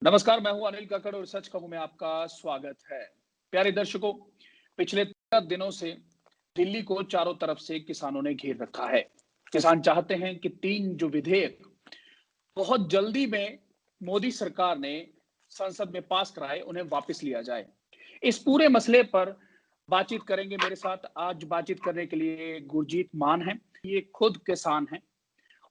नमस्कार, मैं हूं अनिल कक्कड़ और सच कहूं में आपका स्वागत है। प्यारे दर्शकों, पिछले 13 दिनों से दिल्ली को चारों तरफ से किसानों ने घेर रखा है। किसान चाहते हैं कि 3 जो विधेयक बहुत जल्दी में मोदी सरकार ने संसद में पास कराए, उन्हें वापस लिया जाए। इस पूरे मसले पर बातचीत करेंगे। मेरे साथ आज बातचीत करने के लिए गुरजीत मान हैं। ये खुद किसान हैं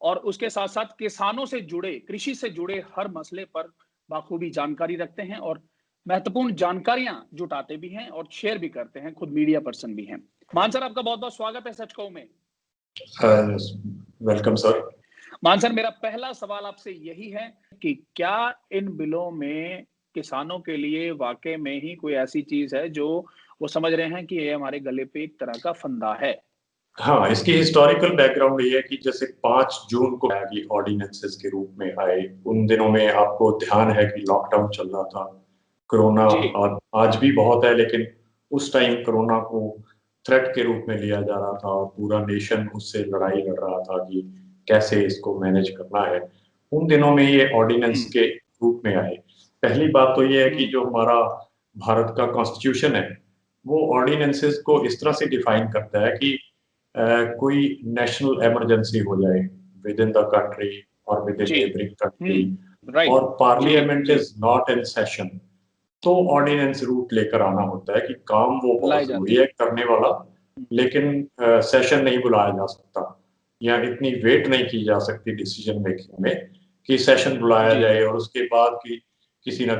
और उसके साथ-साथ किसानों से जुड़े, कृषि से जुड़े हर मसले पर बाखूबी जानकारी रखते हैं और महत्वपूर्ण जानकारियां जुटाते भी हैं और शेयर भी करते हैं। खुद मीडिया पर्सन भी हैं। मान सर, आपका बहुत-बहुत स्वागत है सच कहूं में। Welcome sir. मान सर, मेरा पहला सवाल आपसे यही है कि क्या इन बिलों में किसानों के लिए वाकई में ही कोई ऐसी चीज है जो वो समझ रहे हैं कि ये हमारे गले पे एक तरह का फंदा है? हाँ, इसकी हिस्टोरिकल बैकग्राउंड ये है कि जैसे 5 जून को ऑर्डिनेंसेस के रूप में आए। उन दिनों में आपको ध्यान है कि लॉकडाउन चल रहा था, कोरोना आज भी बहुत है, लेकिन उस टाइम कोरोना को थ्रेट के रूप में लिया जा रहा था और पूरा नेशन उससे लड़ाई लड़ रहा था कि कैसे इसको मैनेज करना है। उन दिनों में ये ऑर्डिनेंस के रूप में आए। पहली बात तो ये है कि जो हमारा भारत का कॉन्स्टिट्यूशन है, वो ऑर्डिनेंसेस को इस तरह से डिफाइन करता है कि कोई नेशनल इमरजेंसी हो जाए विद इन द कंट्री और विद इन नेबरिंग कंट्री और parliament is not in session, तो ऑर्डिनेंस रूट लेकर आना होता है कि काम वो बहुत जरूरी है करने वाला, लेकिन सेशन नहीं बुलाया जा सकता या इतनी वेट नहीं की जा सकती डिसीजन मेकिंग में कि सेशन बुलाया जाए और उसके बाद की किसी ना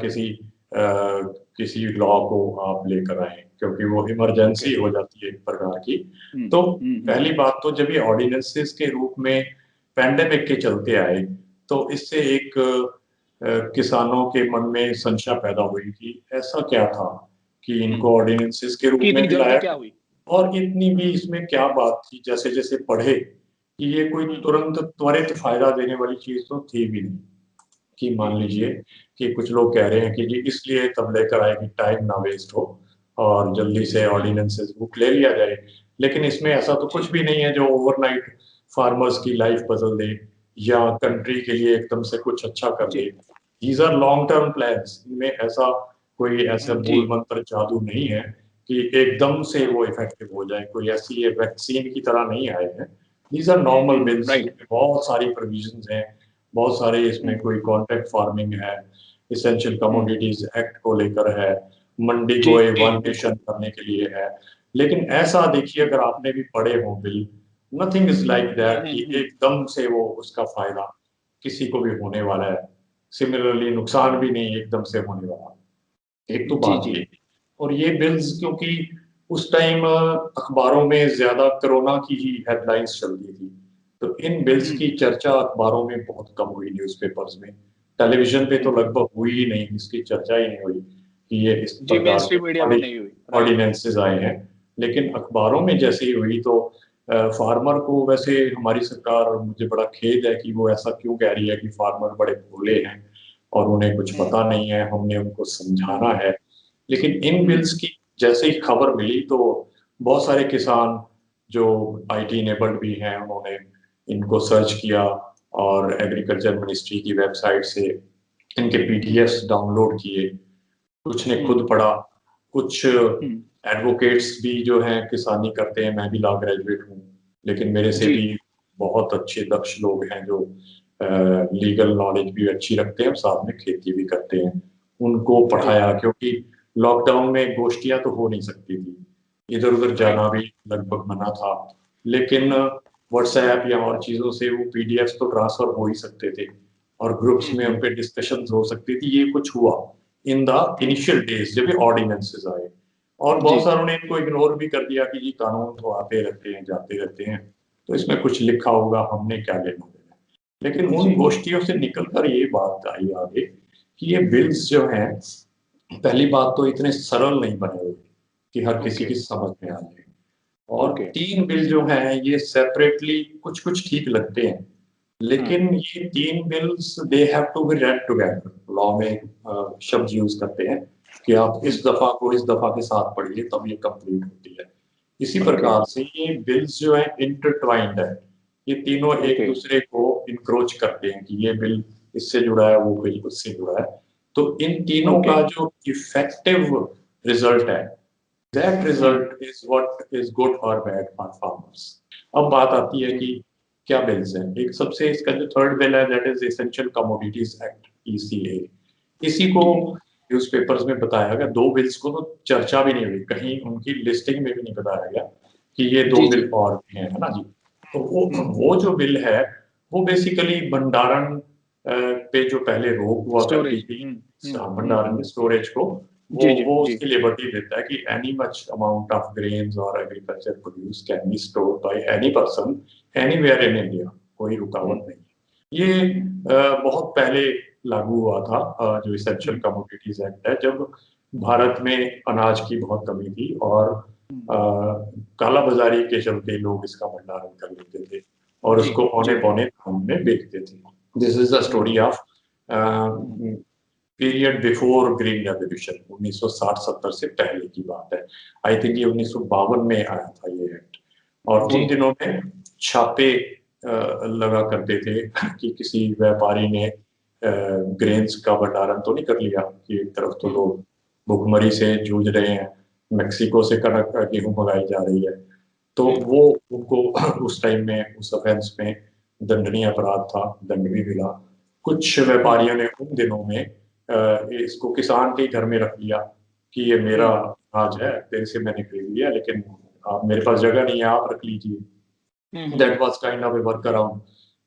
किसी लॉ को आप लेकर आए, क्योंकि वो इमरजेंसी हो जाती है एक प्रकार की। तो पहली बात तो जब ये ऑर्डिनेंसेस के रूप में पैंडेमिक के चलते आए, तो इससे एक किसानों के मन में संशय पैदा हुई कि ऐसा क्या था कि इनको ऑर्डिनेंसेस के रूप में लाया और इतनी भी इसमें क्या बात थी। जैसे जैसे पढ़े कि ये कोई तुरंत त्वरित फायदा देने वाली चीज तो थी भी नहीं कि मान लीजिए कि कुछ लोग कह रहे हैं कि जी इसलिए तब लेकर आए कि टाइम ना वेस्ट हो और जल्दी से ऑर्डिनेंसेस बुक ले लिया जाए, लेकिन इसमें ऐसा तो कुछ भी नहीं है जो ओवरनाइट फार्मर्स की लाइफ बदल दे या कंट्री के लिए एकदम से कुछ अच्छा कर दे। These are long term plans. इनमें ऐसा कोई ऐसा मूल मंत्र जादू नहीं है कि एकदम से वो इफेक्टिव हो जाए। कोई ऐसी ये वैक्सीन की तरह नहीं आए हैं। दीज आर नॉर्मल बिल्स, बहुत सारी प्रोविजंस हैं, बहुत सारे इसमें कोई कॉन्ट्रैक्ट फार्मिंग है, इसेंशियल कमोडिटीज एक्ट को लेकर है, मंडी को वन नेशन करने के लिए है। लेकिन ऐसा देखिए, अगर आपने भी पढ़े हो bill, nothing is like that कि एकदम से वो उसका फायदा किसी को भी होने वाला है। सिमिलरली नुकसान भी नहीं एकदम से होने वाला। एक तो बात ये, और ये बिल्स क्योंकि उस टाइम अखबारों में ज्यादा कोरोना की ही हेडलाइंस चल रही थी, तो इन बिल्स की चर्चा अखबारों में बहुत कम हुई, न्यूज़पेपर्स में, टेलीविजन पे तो लगभग हुई ही नहीं, इसकी चर्चा ही नहीं हुई कि ये इस प्रकार के ऑर्डिनेंसेस आए हैं। लेकिन अखबारों में जैसे ही हुई तो फार्मर को, वैसे हमारी सरकार, मुझे बड़ा खेद है कि वो ऐसा क्यों कह रही है कि फार्मर बड़े भोले हैं और उन्हें कुछ पता नहीं है, हमने उनको समझाना है। लेकिन इन बिल्स की जैसे ही खबर मिली तो बहुत सारे किसान जो IT इनेबल्ड भी हैं, उन्होंने इनको सर्च किया और एग्रीकल्चर मिनिस्ट्री की वेबसाइट से इनके PDFs डाउनलोड किए। कुछ ने खुद पढ़ा, कुछ एडवोकेट्स भी जो हैं किसानी करते हैं, मैं भी लॉ ग्रेजुएट हूँ, लेकिन मेरे से भी बहुत अच्छे दक्ष लोग हैं जो लीगल नॉलेज भी अच्छी रखते हैं और साथ में खेती भी करते हैं। उनको पढ़ाया, क्योंकि लॉकडाउन में गोष्ठियां तो हो नहीं सकती थी, इधर उधर जाना भी लगभग मना था, लेकिन व्हाट्सएप या और चीजों से वो PDFs तो ट्रांसफर हो ही सकते थे और ग्रुप्स में उन पे डिस्कशंस हो सकती थी। ये कुछ हुआ इन द इनिशियल डेज जब ये ऑर्डिनेंसेस आए, और बहुत सारों ने इनको इग्नोर भी कर दिया कि जी कानून तो आते रहते हैं जाते रहते हैं, तो इसमें कुछ लिखा होगा, हमने क्या लेना देना। लेकिन उन गोष्ठियों से निकलकर ये बात आई आगे कि ये बिल्स जो हैं, पहली बात तो इतने सरल नहीं बने हुए कि हर किसी की समझ में आ जाए, और 3 बिल जो हैं ये सेपरेटली कुछ कुछ ठीक लगते हैं, लेकिन ये 3 bills they have to be read together. Law में शब्द यूज करते हैं कि आप इस दफा को इस दफा के साथ पढ़िए तब ये कंप्लीट होती है। इसी प्रकार से ये बिल्स जो है इंटरट्वाइंड है, ये तीनों एक दूसरे को इंक्रोच करते हैं कि ये बिल इससे जुड़ा है, वो बिल उससे जुड़ा है। तो इन तीनों का जो इफेक्टिव रिजल्ट है, that result is what is good और बैड फॉर फार्मर्स। अब बात आती है कि क्या बिल्स हैं। एक सबसे इसका जो थर्ड बिल है that is essential commodities act, ECA। इसी को न्यूज़पेपर्स में बताया गया। दो बिल्स को तो चर्चा भी नहीं हुई, कहीं उनकी लिस्टिंग में भी नहीं बताया गया कि ये दो बिल और भी हैं, है ना जी। तो वो जो बिल है वो बेसिकली भंडारण पे जो पहले रोक हुआ करती थी, भंडारण में स्टोरेज को, वो उसकी लिबर्टी देता है कि any much amount of grains और agriculture produce can be stored by any person anywhere in India, कोई रुकावट नहीं। ये बहुत पहले लागू हुआ था, जो एसेंशियल कमोडिटीज एक्ट है, जब भारत में अनाज की बहुत कमी थी और काला बाजारी के चलते लोग इसका भंडारण कर लेते थे और उसको औने पौने दाम में बेचते थे। This is the story of period before green revolution, 1960-70 से पहले की बात है। आई थिंक ये 1952 में आया था ये एक्ट। और उन दिनों में छापे लगा करते थे कि किसी व्यापारी ने ग्रेन्स का भंडारण तो नहीं कर लिया, कि एक तरफ तो लोग भुखमरी से जूझ रहे हैं, मैक्सिको से कनक गेहूं मंगाई जा रही है, तो वो उनको उस टाइम में उस ऑफेंस में दंडनीय अपराध था, दंड भी मिला। कुछ व्यापारियों ने उन दिनों में इसको किसान के घर में रख लिया कि ये मेरा अनाज है, तेरे से मैंने खरीद लिया, लेकिन आप, मेरे पास जगह नहीं है, आप रख लीजिए। That was kind of A work around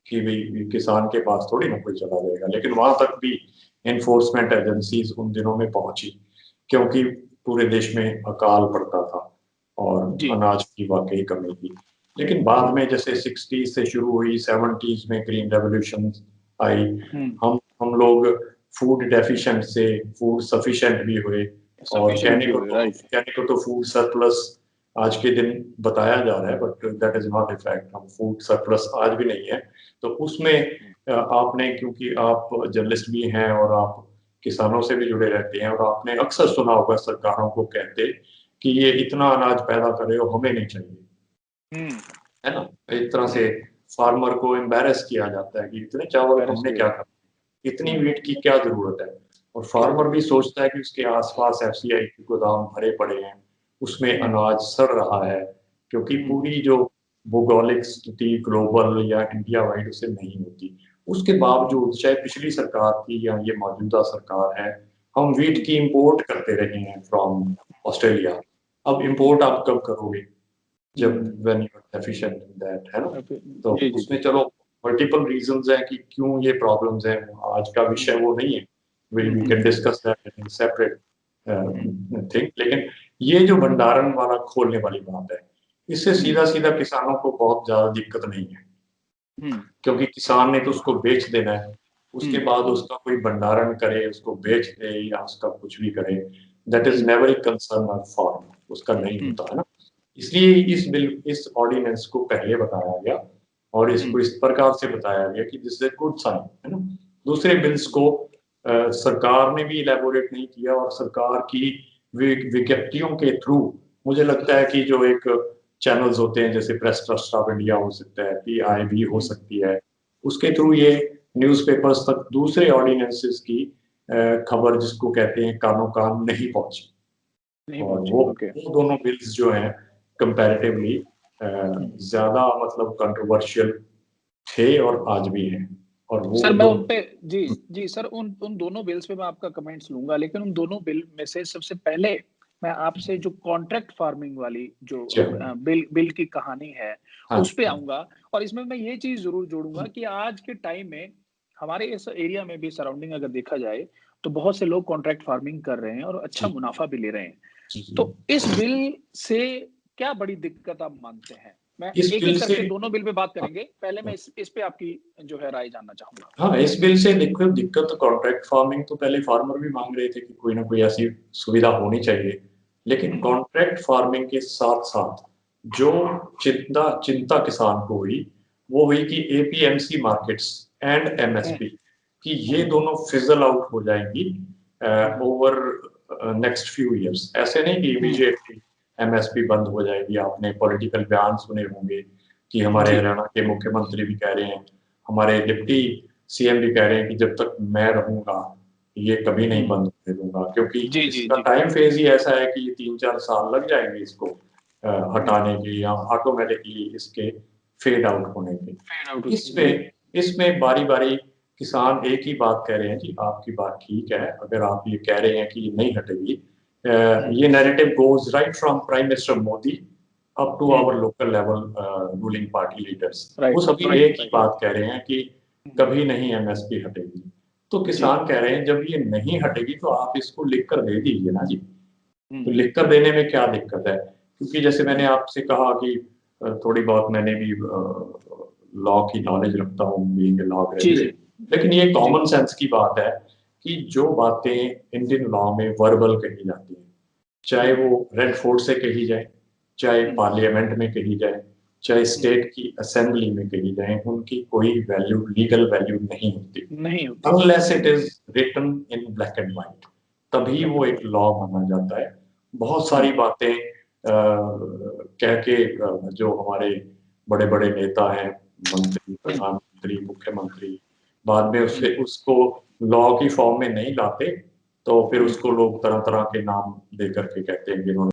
कि भाई किसान के पास थोड़ी ना कोई चला जाएगा। लेकिन वहां तक भी एनफोर्समेंट एजेंसीज उन दिनों में पहुंची, क्योंकि पूरे देश में अकाल पड़ता था और अनाज की वाकई कमी थी। लेकिन बाद में जैसे 60s से शुरू हुई, 70s में ग्रीन रेवोल्यूशन आई, हम लोग फूड डेफिशिएंट से फूड सफिशिएंट भी हुए, और कहने को तो फूड सरप्लस आज के दिन बताया जा रहा है, but that is not a fact. हम फूड सरप्लस आज भी नहीं है। तो उसमें आपने, क्योंकि आप जर्नलिस्ट भी हैं और आप किसानों से भी जुड़े रहते हैं, और आपने अक्सर सुना होगा सरकारों को कहते कि ये इतना अनाज पैदा कर रहे हो, हमें नहीं चाहिए, है ना। एक तरह से फार्मर को एम्बैरेस किया जाता है कि इतने चावल हमने क्या करना, इतनी वीट की क्या जरूरत है। और फार्मर भी सोचता है कि उसके आसपास FCI के गोदाम भरे पड़े हैं, उसमें अनाज सड़ रहा है, क्योंकि पूरी जो भौगोलिक स्थिति ग्लोबल या इंडिया वाइड उसे नहीं होती। उसके बावजूद चाहे पिछली सरकार थी या ये मौजूदा सरकार है, हम वीट की इंपोर्ट करते रहे हैं फ्रॉम ऑस्ट्रेलिया। अब इंपोर्ट आप कब करोगे, जब when you are efficient in that, है ना। तो उसमें चलो मल्टीपल रीजंस हैं कि क्यों ये प्रॉब्लम्स हैं, आज का विषय वो नहीं है, we can discuss that in separate thing. लेकिन ये जो भंडारण वाला खोलने वाली बात है, इससे सीधा सीधा किसानों को बहुत ज्यादा दिक्कत नहीं है, क्योंकि किसान ने तो उसको बेच देना है, उसके बाद उसका कोई भंडारण करे, उसको बेच दे या उसका कुछ भी करे, that is never a concern of farmer, उसका नहीं होता, है ना। इसलिए इस ऑर्डिनेंस को पहले बताया गया और इसको इस प्रकार से बताया गया कि this is a good sign, है ना। दूसरे बिल्स को सरकार ने भी इलेबोरेट नहीं किया, और सरकार की विज्ञप्तियों के थ्रू मुझे लगता है कि जो एक चैनल्स होते हैं, जैसे प्रेस ट्रस्ट ऑफ इंडिया हो सकता है, PI भी हो सकती है, उसके थ्रू ये न्यूज़पेपर्स तक दूसरे ऑर्डिनेंसेस की खबर, जिसको कहते हैं कानो कान, नहीं पहुंची। और वो दोनों बिल्स जो हैं कंपैरेटिवली ज्यादा मतलब कंट्रोवर्शियल थे और आज भी हैं। और वो सर मैं उन पे जी सर उन दोनों बिल्स पे मैं आपका कमेंट्स लूंगा, लेकिन उन दोनों बिल में से सबसे पहले मैं आपसे जो कॉन्ट्रैक्ट फार्मिंग वाली जो बिल की कहानी है उस पे आऊंगा। और इसमें मैं ये चीज जरूर जोड़ूंगा कि आज के टाइम में हमारे इस एरिया में भी सराउंडिंग अगर देखा जाए तो बहुत से लोग कॉन्ट्रैक्ट फार्मिंग कर रहे हैं और अच्छा मुनाफा भी ले रहे हैं। तो इस बिल से क्या बड़ी दिक्कत आप मानते हैं? मैं एक एक करके दोनों बिल पे बात करेंगे, पहले मैं इस पे आपकी जो है राय जानना चाहूंगा। हाँ, इस बिल से देखो दिक्कत तो कॉन्ट्रैक्ट फार्मिंग तो पहले फार्मर भी मांग रहे थे कि कोई ना कोई ऐसी सुविधा होनी चाहिए, लेकिन कॉन्ट्रैक्ट फार्मिंग के साथ साथ जो चिंता किसान को हुई वो हुई कि APMC मार्केट्स एंड MSP कि ये दोनों फिजल आउट हो जाएंगी ओवर नेक्स्ट फ्यू इयर्स। ऐसे नहीं कि इमीडिएटली MSP बंद हो जाएगी। आपने पॉलिटिकल बयान सुने होंगे कि हमारे हरियाणा के मुख्यमंत्री भी कह रहे हैं, हमारे डिप्टी CM भी कह रहे हैं कि जब तक मैं रहूंगा ये कभी नहीं बंद होने दूंगा, क्योंकि जी, इसका जी। टाइम फेज ही ऐसा है कि 3-4 साल लग जाएंगे इसको हटाने के या ऑटोमेटिकली इसके फेड आउट होने के। फेड आउट इसमें बारी बारी किसान एक ही बात कह रहे हैं कि आपकी बात ठीक है, अगर आप ये कह रहे हैं कि ये नहीं हटेगी, ये narrative goes right from prime minister Modi up to our local level ruling party leaders. वो सभी एक ही बात कह रहे हैं कि कभी नहीं एमएसपी हटेगी। तो किसान कह रहे हैं जब ये नहीं हटेगी तो आप इसको लिख कर दे दीजिए ना जी। तो लिख कर देने में क्या दिक्कत है? क्योंकि जैसे मैंने आपसे कहा कि थोड़ी बहुत मैंने भी लॉ की नॉलेज रखता हूँ, बीइंग ए लॉ ग्रेजुएट, लेकिन ये कॉमन सेंस की बात है कि जो बातें इंडियन लॉ में वर्बल कही जाती हैं, चाहे वो रेड फोर्ट से कही जाए, चाहे पार्लियामेंट में कही जाए, चाहे स्टेट की असेंबली में कही जाए, उनकी कोई वैल्यू, लीगल वैल्यू नहीं होती unless it is written in black and white, तभी वो एक लॉ माना जाता है। बहुत सारी बातें कह के जो हमारे बड़े बड़े नेता हैं, मंत्री, प्रधानमंत्री, मुख्यमंत्री, बाद में उसको लॉ की फॉर्म में नहीं लाते, तो फिर उसको लोग तरह तरह के नाम दे करके कहते हैं, जिन्होंने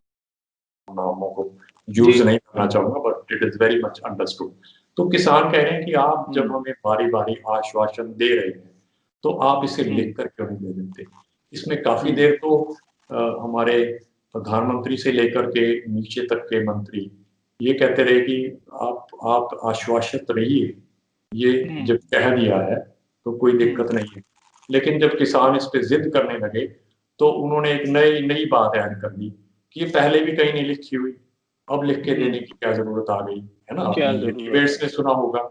नामों को यूज नहीं करना चाहूंगा, but it is very much understood. तो किसान कह रहे हैं कि आप जब हमें बारी बारी आश्वासन दे रहे हैं तो आप इसे लिख कर क्यों नहीं दे देते? इसमें काफी देर तो हमारे प्रधानमंत्री से लेकर के नीचे तक के मंत्री ये कहते रहे कि आप आश्वासित रहिए, ये जब कह दिया है तो कोई दिक्कत नहीं है। लेकिन जब किसान इस पे जिद करने लगे तो उन्होंने एक नई बात ऐड कर दी कि ये पहले भी कहीं नहीं लिखी हुई, अब लिख के देने की क्या जरूरत आ गई, है ना? आपने ये डिबेट्स में सुना होगा।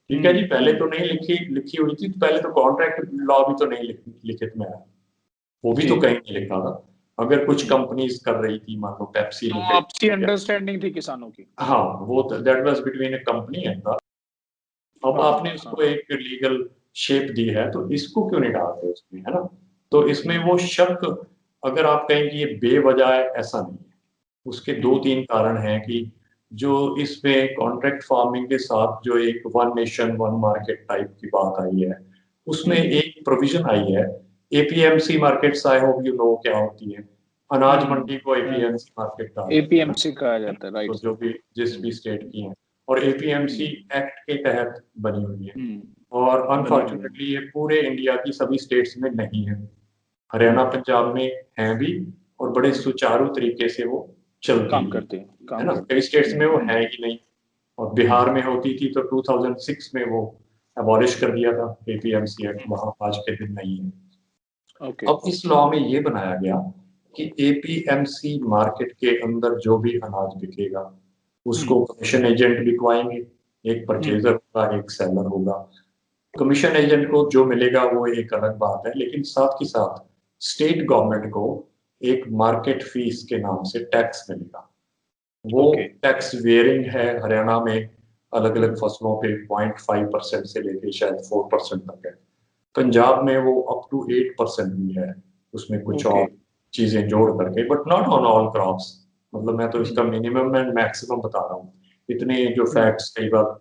ठीक है जी, पहले तो नहीं लिखी हुई थी, पहले तो कॉन्ट्रैक्ट लॉ भी तो नहीं लिखित में है, वो भी तो कहीं नहीं लिखा था। अगर कुछ कंपनीज कर रही थी, मान लो पेप्सी तो लिमिटेड, आपसी अंडरस्टैंडिंग थी किसानों की। हाँ, वो that was between A company and the, अब आपने उसको एक लीगल शेप दी है तो इसको क्यों नहीं डालते उसमें, है ना? तो इसमें वो शक, अगर आप कहें कि ये बेवजह है, ऐसा नहीं है। उसके 2-3 कारण हैं कि जो इसमें कॉन्ट्रैक्ट फार्मिंग के साथ जो एक one nation one market type की बात आई है, उसमें एक प्रोविजन आई है, APMC markets, I hope you know क्या होती है। अनाज मंडी को एपीएमसी मार्केट कहा जाता है, एपीएमसी कहा जाता है, राइट। तो जो भी जिस भी स्टेट की हैं, और एपीएमसी एक्ट के तहत बनी हुई है, और अनफॉर्चुनेटली ये पूरे इंडिया की सभी स्टेट्स में नहीं है। हरियाणा, पंजाब में है भी, और बड़े सुचारू तरीके से वो चलती काम भी करते हैं, है ना? कई स्टेट्स में वो है ही नहीं, और बिहार में होती थी तो 2006 में वो अबॉलिश कर दिया था एपीएमसी एक्ट, वहां आज के दिन नहीं है। अब इस लॉ में ये बनाया गया कि एपीएमसी मार्केट के अंदर जो भी अनाज बिकेगा उसको कमीशन एजेंट बिकवाएंगे, एक परचेजर होगा, एक सेलर होगा। कमीशन एजेंट को जो मिलेगा वो एक अलग बात है, लेकिन साथ ही साथ स्टेट गवर्नमेंट को एक मार्केट फीस के नाम से टैक्स मिलेगा। वो टैक्स वेयरिंग है, हरियाणा में अलग अलग फसलों पे 0.5% से लेके शायद 4% तक है। पंजाब में वो अप टू 8% भी है, उसमें कुछ और चीजें जोड़ करके, but not on all crops. मतलब मैं तो इसका मिनिमम एंड मैक्सिमम बता रहा हूँ। इतने जो फैक्ट्स कई बार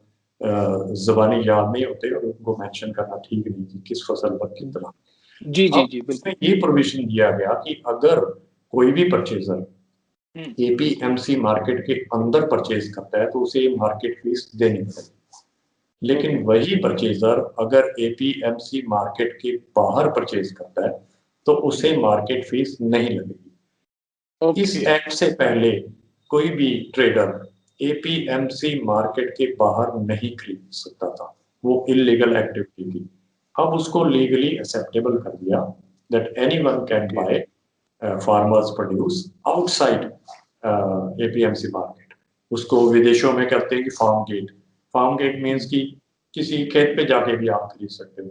ज़बानी याद नहीं होते और उनको मेंशन करना ठीक नहीं कि किस फसल पर कितना। जी जी जी, बिल्कुल। ये प्रोविजन दिया गया कि अगर कोई भी परचेजर एपीएमसी मार्केट के अंदर परचेज करता है तो उसे मार्केट फीस देनी पड़ेगी। लेकिन वही परचेजर अगर एपीएमसी मार्केट के बाहर परचेज करता है तो उसे मार्केट फीस नहीं लगेगी। इस एक्ट से पहले कोई भी ट्रेडर एपीएमसी मार्केट के बाहर नहीं खरीद सकता था, वो इलीगल एक्टिविटी थी। अब उसको लीगली एक्सेप्टेबल कर दिया that anyone can by farmers produce outside APMC market. उसको विदेशों में कहते हैं कि फार्म गेट मीन्स कि किसी खेत पे जाके भी आप खरीद सकते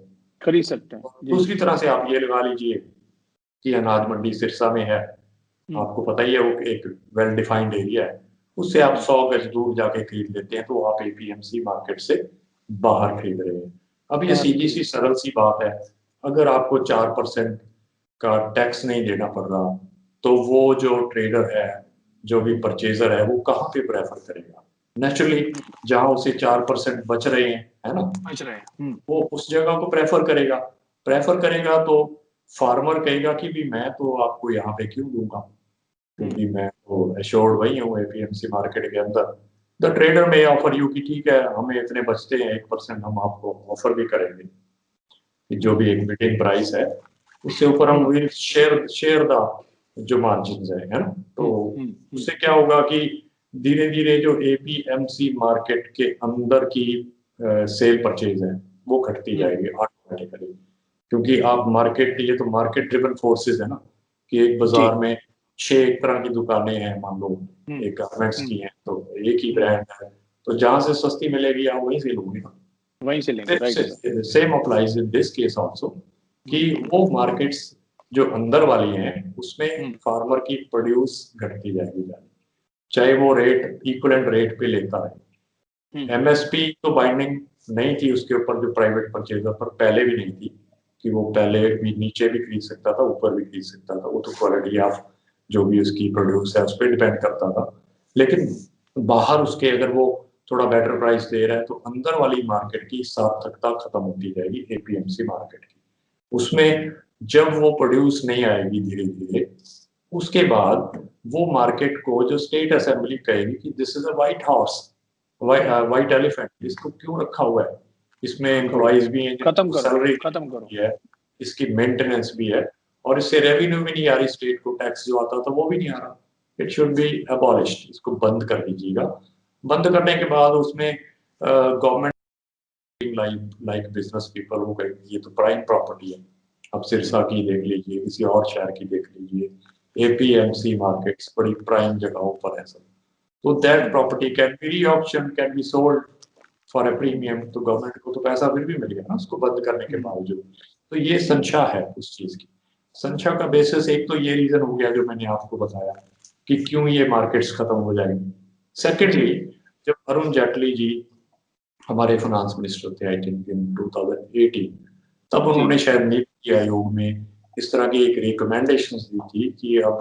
हो। दूसरी तरह से आप ये लगा लीजिए कि अनाज मंडी सिरसा में है, आपको पता ही है वो एक वेल डिफाइंड एरिया है, उससे आप 100 गज दूर जाके खरीद लेते हैं तो आप एपीएमसी मार्केट से बाहर खरीद रहे हैं। अब ये सीधी सी सरल सी बात है, अगर आपको 4% का टैक्स नहीं देना पड़ रहा तो वो जो ट्रेडर है, जो भी परचेजर है, वो कहाँ पे प्रेफर करेगा? नेचुरली जहां उसे 4% बच रहे हैं, है ना, बच रहे हैं, वो उस जगह को प्रेफर करेगा तो फार्मर कहेगा कि भी मैं तो आपको यहाँ पे क्यों दूंगा, क्योंकि मैं तो एश्योर्ड वही हूँ एपीएमसी मार्केट के अंदर। द ट्रेडर में ऑफर यू कि ठीक है हमें इतने बचते हैं 1% हम आपको ऑफर भी करेंगे कि जो भी एक बिडिंग प्राइस है उससे ऊपर हम विल शेयर द जो मार्जिन है ना। तो उससे क्या होगा कि धीरे धीरे जो एपीएमसी मार्केट के अंदर की सेल परचेज है वो घटती जाएगी ऑटोमेटिकली, क्योंकि आप मार्केट, ये तो मार्केट ड्रिवन फोर्सेस है ना कि एक बाजार में 6 एक तरह की दुकानें हैं, मान लो एक गारमेंट्स की हैं तो एक ही ब्रांड है, तो जहां से सस्ती मिलेगी आप वहीं से लोगे ना, वहीं से लेंगे। Right, same applies in this case also कि वो मार्केट्स जो अंदर वाली हैं उसमें फार्मर की प्रोड्यूस घटती जाएगी, चाहे वो रेट इक्विवेलेंट रेट पे लेता है। एमएसपी तो बाइंडिंग नहीं थी उसके ऊपर जो प्राइवेट परचेजर पर पहले भी नहीं थी कि वो पहले भी नीचे भी खरीद सकता था ऊपर भी खरीद सकता था, वो तो क्वालिटी ऑफ जो भी उसकी प्रोड्यूस है उस पर डिपेंड करता था। लेकिन बाहर उसके अगर वो थोड़ा बेटर प्राइस दे रहा है तो अंदर वाली मार्केट की सार्थकता खत्म होती जाएगी एपीएमसी मार्केट की। उसमें जब वो प्रोड्यूस नहीं आएगी धीरे धीरे, उसके बाद वो मार्केट को जो स्टेट असेंबली कहेगी कि this is a white horse, white elephant, इसको क्यों रखा हुआ है, इसमें एम्प्लॉइज भी हैं, सैलरी है, इसकी मेंटेनेंस भी है और इससे रेवेन्यू भी नहीं आ रही, स्टेट को टैक्स जो आता था वो भी नहीं आ रहा। इट शुड बी अबॉलिश्ड, इसको बंद कर दीजिएगा। बंद करने के बाद उसमें गवर्नमेंट लाइक बिजनेस पीपल वो कहेंगे ये तो प्राइम प्रॉपर्टी है, अब सिरसा की देख लीजिए, किसी और शहर की देख लीजिए, एपीएमसी मार्केट्स बड़ी प्राइम जगहों पर है सब, तो दैट प्रॉपर्टी कैन बी री option, can be sold for a premium, तो गवर्नमेंट को तो पैसा फिर भी मिलेगा ना उसको बंद करने के बावजूद। तो ये संख्या है उस चीज की, संख्या का बेसिस एक तो ये रीजन हो गया जो मैंने आपको बताया कि क्यों ये मार्केट्स खत्म हो जाएंगी। सेकेंडली, जब अरुण जेटली जी हमारे फाइनेंस मिनिस्टर थे आई थिंक इन 2018, तब उन्होंने शायद नीति आयोग में इस तरह की एक रिकमेंडेशन दी थी कि अब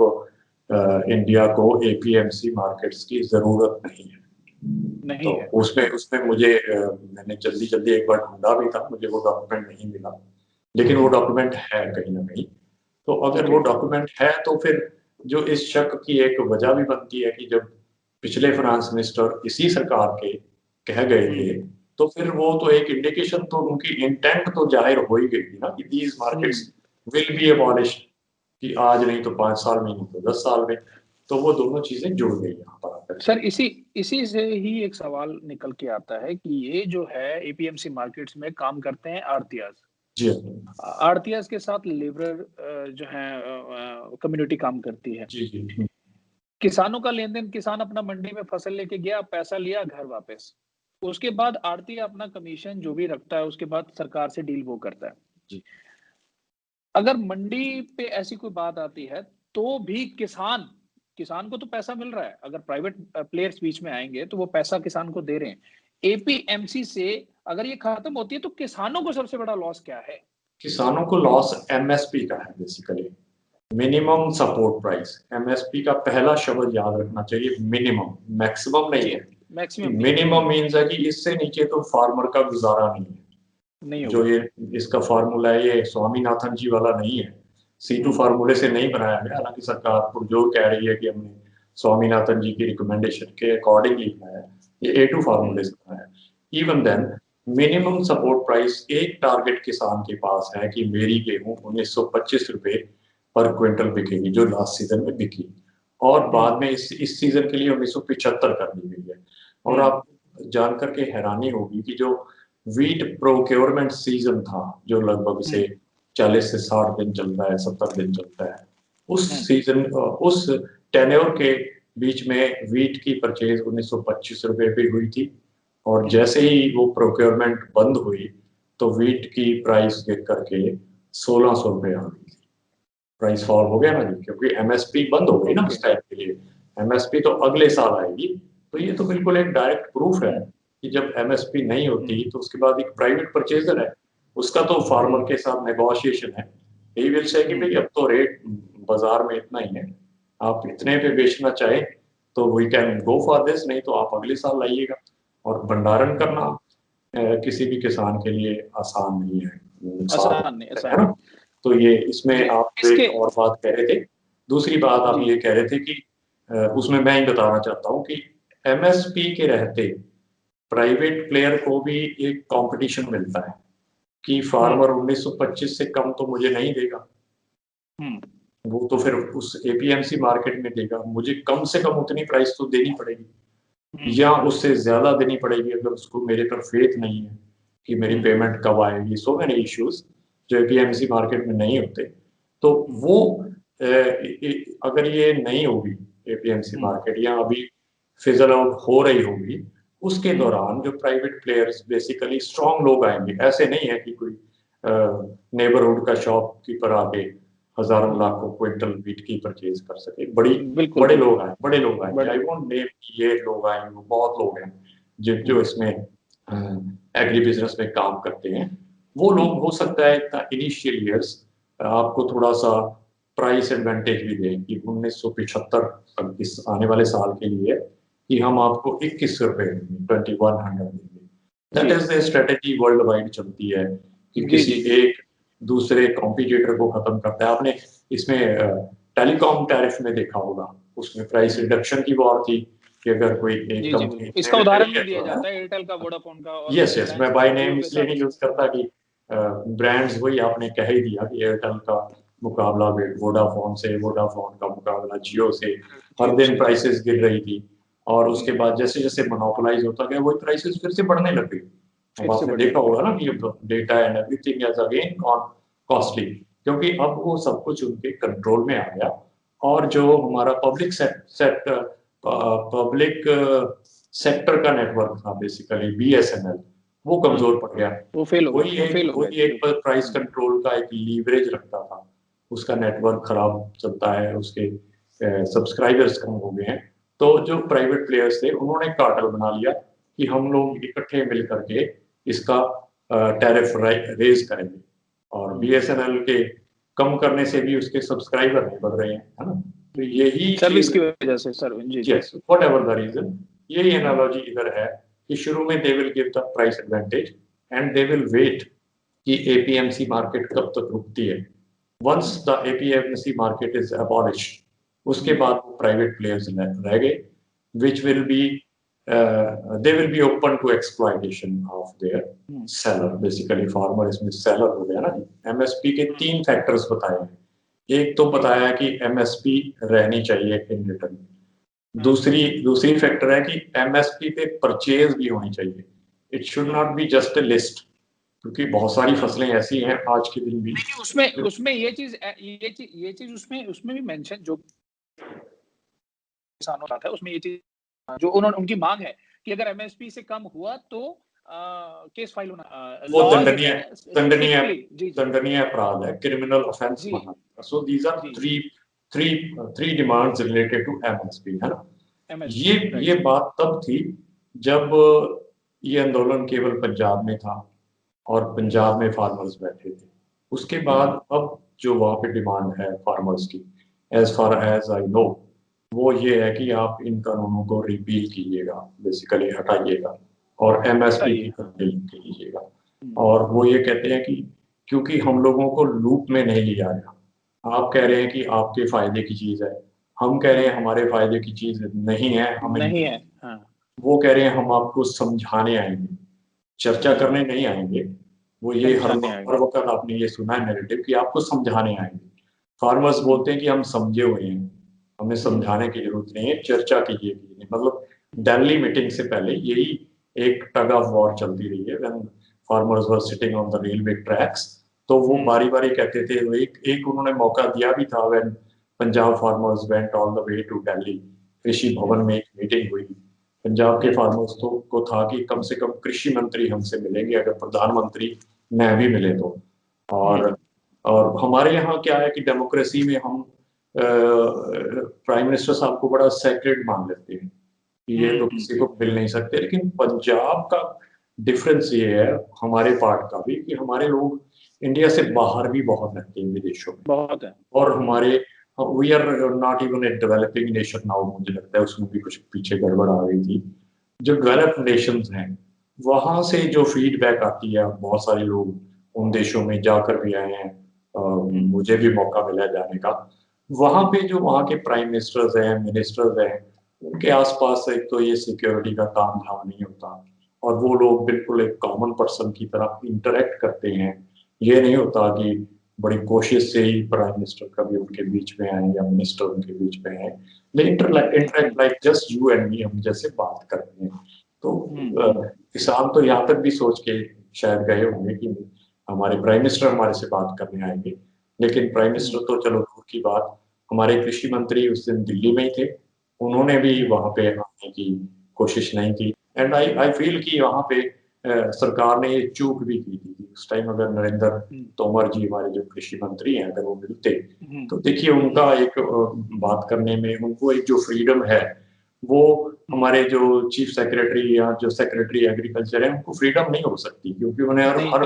इंडिया को एपीएमसी मार्केट्स की जरूरत नहीं तो है। उसमें उसमें मुझे मैंने जल्दी जल्दी एक बार ढूंढा भी था, मुझे वो डॉक्यूमेंट नहीं मिला, लेकिन वो डॉक्यूमेंट है कहीं ना कहीं। तो अगर वो डॉक्यूमेंट है तो फिर जो इस शक की एक वजह भी बनती है कि जब पिछले फाइनेंस मिनिस्टर इसी सरकार के कह गए थे तो फिर वो तो एक इंडिकेशन तो उनकी इंटेंट तो जाहिर हो ही गई थी ना कि these markets will be abolished, कि आज नहीं तो 5 साल में, नहीं तो 10 साल में, तो वो दोनों चीजें जुड़ गई यहाँ पर। सर इसी से ही एक सवाल निकल के आता है कि ये जो है एपीएमसी मार्केट्स में काम करते हैं आड़तियाज, आड़तियाज के साथ लेबर जो है कम्युनिटी काम करती है। जी। किसानों का लेन देन, किसान अपना मंडी में फसल लेके गया, पैसा लिया, घर वापस, उसके बाद आड़ती अपना कमीशन जो भी रखता है उसके बाद सरकार से डील वो करता है जी। अगर मंडी पे ऐसी कोई बात आती है तो भी किसान को तो पैसा मिल रहा है, अगर प्राइवेट प्लेयर्स बीच में आएंगे तो वो पैसा किसान को दे रहे हैं। एपीएमसी से अगर ये खत्म होती है तो किसानों को सबसे बड़ा लॉस क्या है? किसानों को लॉस एमएसपी का है, basically minimum support price. MSP का पहला शब्द याद रखना चाहिए, मिनिमम, मैक्सिमम नहीं है, मिनिमम मीन्स है कि इससे नीचे तो फार्मर का गुजारा नहीं है। जो ये इसका फार्मूला है ये स्वामीनाथन जी वाला नहीं है, C2 फार्मूले से नहीं बनाया गया, हालांकि सरकार पुरजोर कह रही है कि हमने स्वामीनाथन जी की रिकमेंडेशन के अकॉर्डिंग लिखा है, ये A2 फार्मूले से बनाया है। Even then minimum support price एक टारगेट किसान के पास है कि मेरी गेहूं 1925 रुपए पर क्विंटल बिकेगी, जो लास्ट सीजन में बिकी, और बाद में इस सीजन के लिए 1975 कर दी गई है। और आप जानकर के हैरानी होगी कि जो वीट प्रोक्योरमेंट सीजन था जो लगभग से 40 से 60 दिन चलता है, 70 दिन चलता है, उस सीजन उस टेन्योर के बीच में वीट की परचेज 1925 रुपए पे हुई थी, और जैसे ही वो प्रोक्योरमेंट बंद हुई तो वीट की प्राइस गिर करके 1600 रुपए आ गई थी, प्राइस फॉल हो गया ना जी, क्योंकि एमएसपी बंद हो गई ना उस टाइम के लिए। एमएसपी तो अगले साल आएगी, तो ये तो बिल्कुल एक डायरेक्ट प्रूफ है कि जब एमएसपी नहीं होती तो उसके बाद एक प्राइवेट परचेजर है, उसका तो फार्मर के साथ नेगोशिएशन है, ही विल से कि भाई अब तो रेट बाजार में इतना ही है, आप इतने पे बेचना चाहे तो we can go for this, नहीं तो आप अगले साल लाइएगा। और भंडारण करना किसी भी किसान के लिए आसान नहीं है, आसान नहीं, तो ये इसमें आप इसके एक और बात कह रहे थे, दूसरी बात आप जी ये कह रहे थे कि उसमें मैं ही बताना चाहता हूँ कि एमएसपी के रहते प्राइवेट प्लेयर को भी एक कंपटीशन मिलता है कि फार्मर 1925 से कम तो मुझे नहीं देगा, वो तो फिर उस एपीएमसी मार्केट में देगा, मुझे कम से कम उतनी प्राइस तो देनी पड़ेगी या उससे ज्यादा देनी पड़ेगी अगर उसको मेरे पर फेथ नहीं है कि मेरी पेमेंट कब आएगी। सो मेनी इश्यूज जो एपीएमसी मार्केट में नहीं होते, तो वो अगर ये नहीं होगी एपीएमसी मार्केट या अभी फिजल आउट हो रही होगी, उसके दौरान जो प्राइवेट प्लेयर्स बेसिकली स्ट्रॉन्ग लोग आएंगे। ऐसे नहीं है कि कोई नेबरहुड का शॉपकीपर आके हजारों लाखों क्विंटल वीट की परचेज कर सके। बड़े लोग आए, बड़े लोग आए, आई वोंट नेम ये लोग आए, बहुत लोग हैं जो इसमें एग्री बिजनेस में काम करते हैं। वो लोग हो सकता है इतना इनिशियल ईयर्स आपको थोड़ा सा प्राइस एडवांटेज भी दें कि 1975 इस आने वाले साल के लिए कि हम आपको 21 रुपए देंगे, 2100 देंगे। That is the strategy world wide चलती है कि किसी एक दूसरे कॉम्पिटिटर को खत्म करता है। आपने इसमें टेलीकॉम टैरिफ में देखा होगा, उसमें प्राइस रिडक्शन की वॉर थी कि अगर कोई एक कंपनी, इसका उदाहरण भी दिया जाता है एयरटेल का, वोडाफोन का। और यस मैं बाय नेम इसलिए नहीं यूज करता कि ब्रांड्स वही आपने कह ही दिया कि एयरटेल का मुकाबला वोडाफोन से, वोडाफोन का मुकाबला जियो से, हर दिन प्राइसेस गिर रही थी और उसके बाद जैसे जैसे मोनोपोलाइज होता गया वही प्राइसेस फिर से बढ़ने लग गई। अब आपने देखा होगा ना कि data and everything is again costly, क्योंकि अब वो सब कुछ उनके कंट्रोल में आ गया और जो हमारा पब्लिक सेक्टर का नेटवर्क था बेसिकली बीएसएनएल, वो कमजोर पड़ गया। वो फेल हो गया, वही एक प्राइस कंट्रोल का एक लीवरेज रखता था, उसका नेटवर्क खराब चलता है, उसके सब्सक्राइबर्स कम हो गए हैं, तो जो प्राइवेट प्लेयर्स थे उन्होंने कार्टेल बना लिया कि हम लोग इकट्ठे मिल करके इसका टैरिफ रेज करेंगे और बीएसएनएल के कम करने से भी उसके सब्सक्राइबर नहीं बढ़ रहे हैं, है ना। तो यही सर्विस की वजह से sir, yes whatever the reason, यही एनालॉजी इधर है कि शुरू में they will give the price advantage and they will wait कि एपीएमसी मार्केट कब तक रुकती है। Once the APMC market is abolished, उसके बाद प्राइवेट प्लेयर्स रह गए which will be they will be open to exploitation of their seller, basically farmer इसमें seller हो गया ना। एमएसपी के 3 फैक्टर्स बताए हैं, एक तो बताया है कि एमएसपी रहनी चाहिए इन रिटर्न, दूसरी फैक्टर है कि एमएसपी पे परचेज भी होनी चाहिए, it should not be just a list, क्योंकि बहुत सारी फसलें ऐसी हैं आज के दिन भी। उसमें ये चीज उसमें भी मेंशन जो किसानों का था, उसमें ये चीज जो उनकी मांग है कि अगर एमएसपी से कम हुआ तो केस फाइल होना, वो दंडनीय अपराध है, क्रिमिनल ऑफेंस माना। So these are three demands related to MSP, है ना। ये बात तब थी जब ये आंदोलन केवल पंजाब में था और पंजाब में फार्मर्स बैठे थे। उसके बाद अब जो वहां पे डिमांड है फार्मर्स की, as far as I know, वो ये है कि आप इन कानूनों को रिपील कीजिएगा, बेसिकली हटाइएगा और एमएसपी की तब्दील कीजिएगा। और वो ये कहते हैं कि क्योंकि हम लोगों को लूप में नहीं लिया गया, आप कह रहे हैं कि आपके फायदे की चीज है, हम कह रहे हैं हमारे फायदे की चीज नहीं है, हमें नहीं है। वो कह रहे हैं हम आपको समझाने आएंगे, चर्चा करने नहीं आएंगे। वो ये हर वक्त आपने ये सुना है नैरेटिव कि आपको समझाने आएंगे। फार्मर्स बोलते हैं कि हम समझे हुए हैं, हमें समझाने की जरूरत नहीं है, चर्चा कीजिए। मतलब दिल्ली मीटिंग से पहले यही एक टग ऑफ वॉर चलती रही है। When farmers were sitting on the railway tracks, तो वो बारी बारी कहते थे। एक उन्होंने मौका दिया भी था when Punjab farmers went all the way to Delhi, Krishi Bhavan में एक मीटिंग हुई। पंजाब के फार्मर्स को था कि कम से कम कृषि मंत्री हमसे मिलेंगे, अगर प्रधानमंत्री न भी मिले तो। और हमारे यहाँ क्या है कि डेमोक्रेसी में हम प्राइम मिनिस्टर साहब को बड़ा सेक्रेड मान लेते हैं कि ये तो किसी को मिल नहीं सकते। लेकिन पंजाब का डिफरेंस ये है, हमारे पार्ट का भी, कि हमारे लोग इंडिया से बाहर भी बहुत रहते हैं, विदेशों में बहुत है। और हमारे we are not even a developing nation now, मुझे लगता है उसमें भी कुछ पीछे गड़बड़ आ गई थी। जो डेवलप्ड नेशंस हैं वहां से जो फीडबैक आती है, बहुत सारे लोग उन देशों में जाकर भी आए हैं, मुझे भी मौका मिला जाने का। वहां पे जो वहाँ के प्राइम मिनिस्टर्स हैं, मिनिस्टर्स हैं, उनके आसपास एक तो ये सिक्योरिटी का काम धाम नहीं होता, और वो लोग बिल्कुल एक कॉमन पर्सन की तरह इंटरेक्ट करते हैं। ये नहीं होता कि बड़ी कोशिश से ही प्राइम मिनिस्टर कभी उनके बीच में आए या मिनिस्टर उनके बीच में आए, interact like just you and me, हम जैसे बात करते हैं। तो किसान तो यहाँ तक भी सोच के शायद गए होंगे कि हमारे प्राइम मिनिस्टर हमारे से बात करने आएंगे, लेकिन प्राइम मिनिस्टर तो चलो दूर की बात, हमारे कृषि मंत्री उस दिन दिल्ली में ही थे, उन्होंने भी वहां पे आने की कोशिश नहीं की। एंड आई फील कि वहां पे सरकार ने ये चूक भी की थी उस टाइम। अगर नरेंद्र तोमर जी हमारे जो कृषि मंत्री हैं अगर वो मिलते, तो देखिए उनका एक बात करने में उनको एक जो फ्रीडम है, वो हमारे जो चीफ सेक्रेटरी या जो सेक्रेटरी एग्रीकल्चर है उनको फ्रीडम नहीं हो सकती, क्योंकि उन्हें हर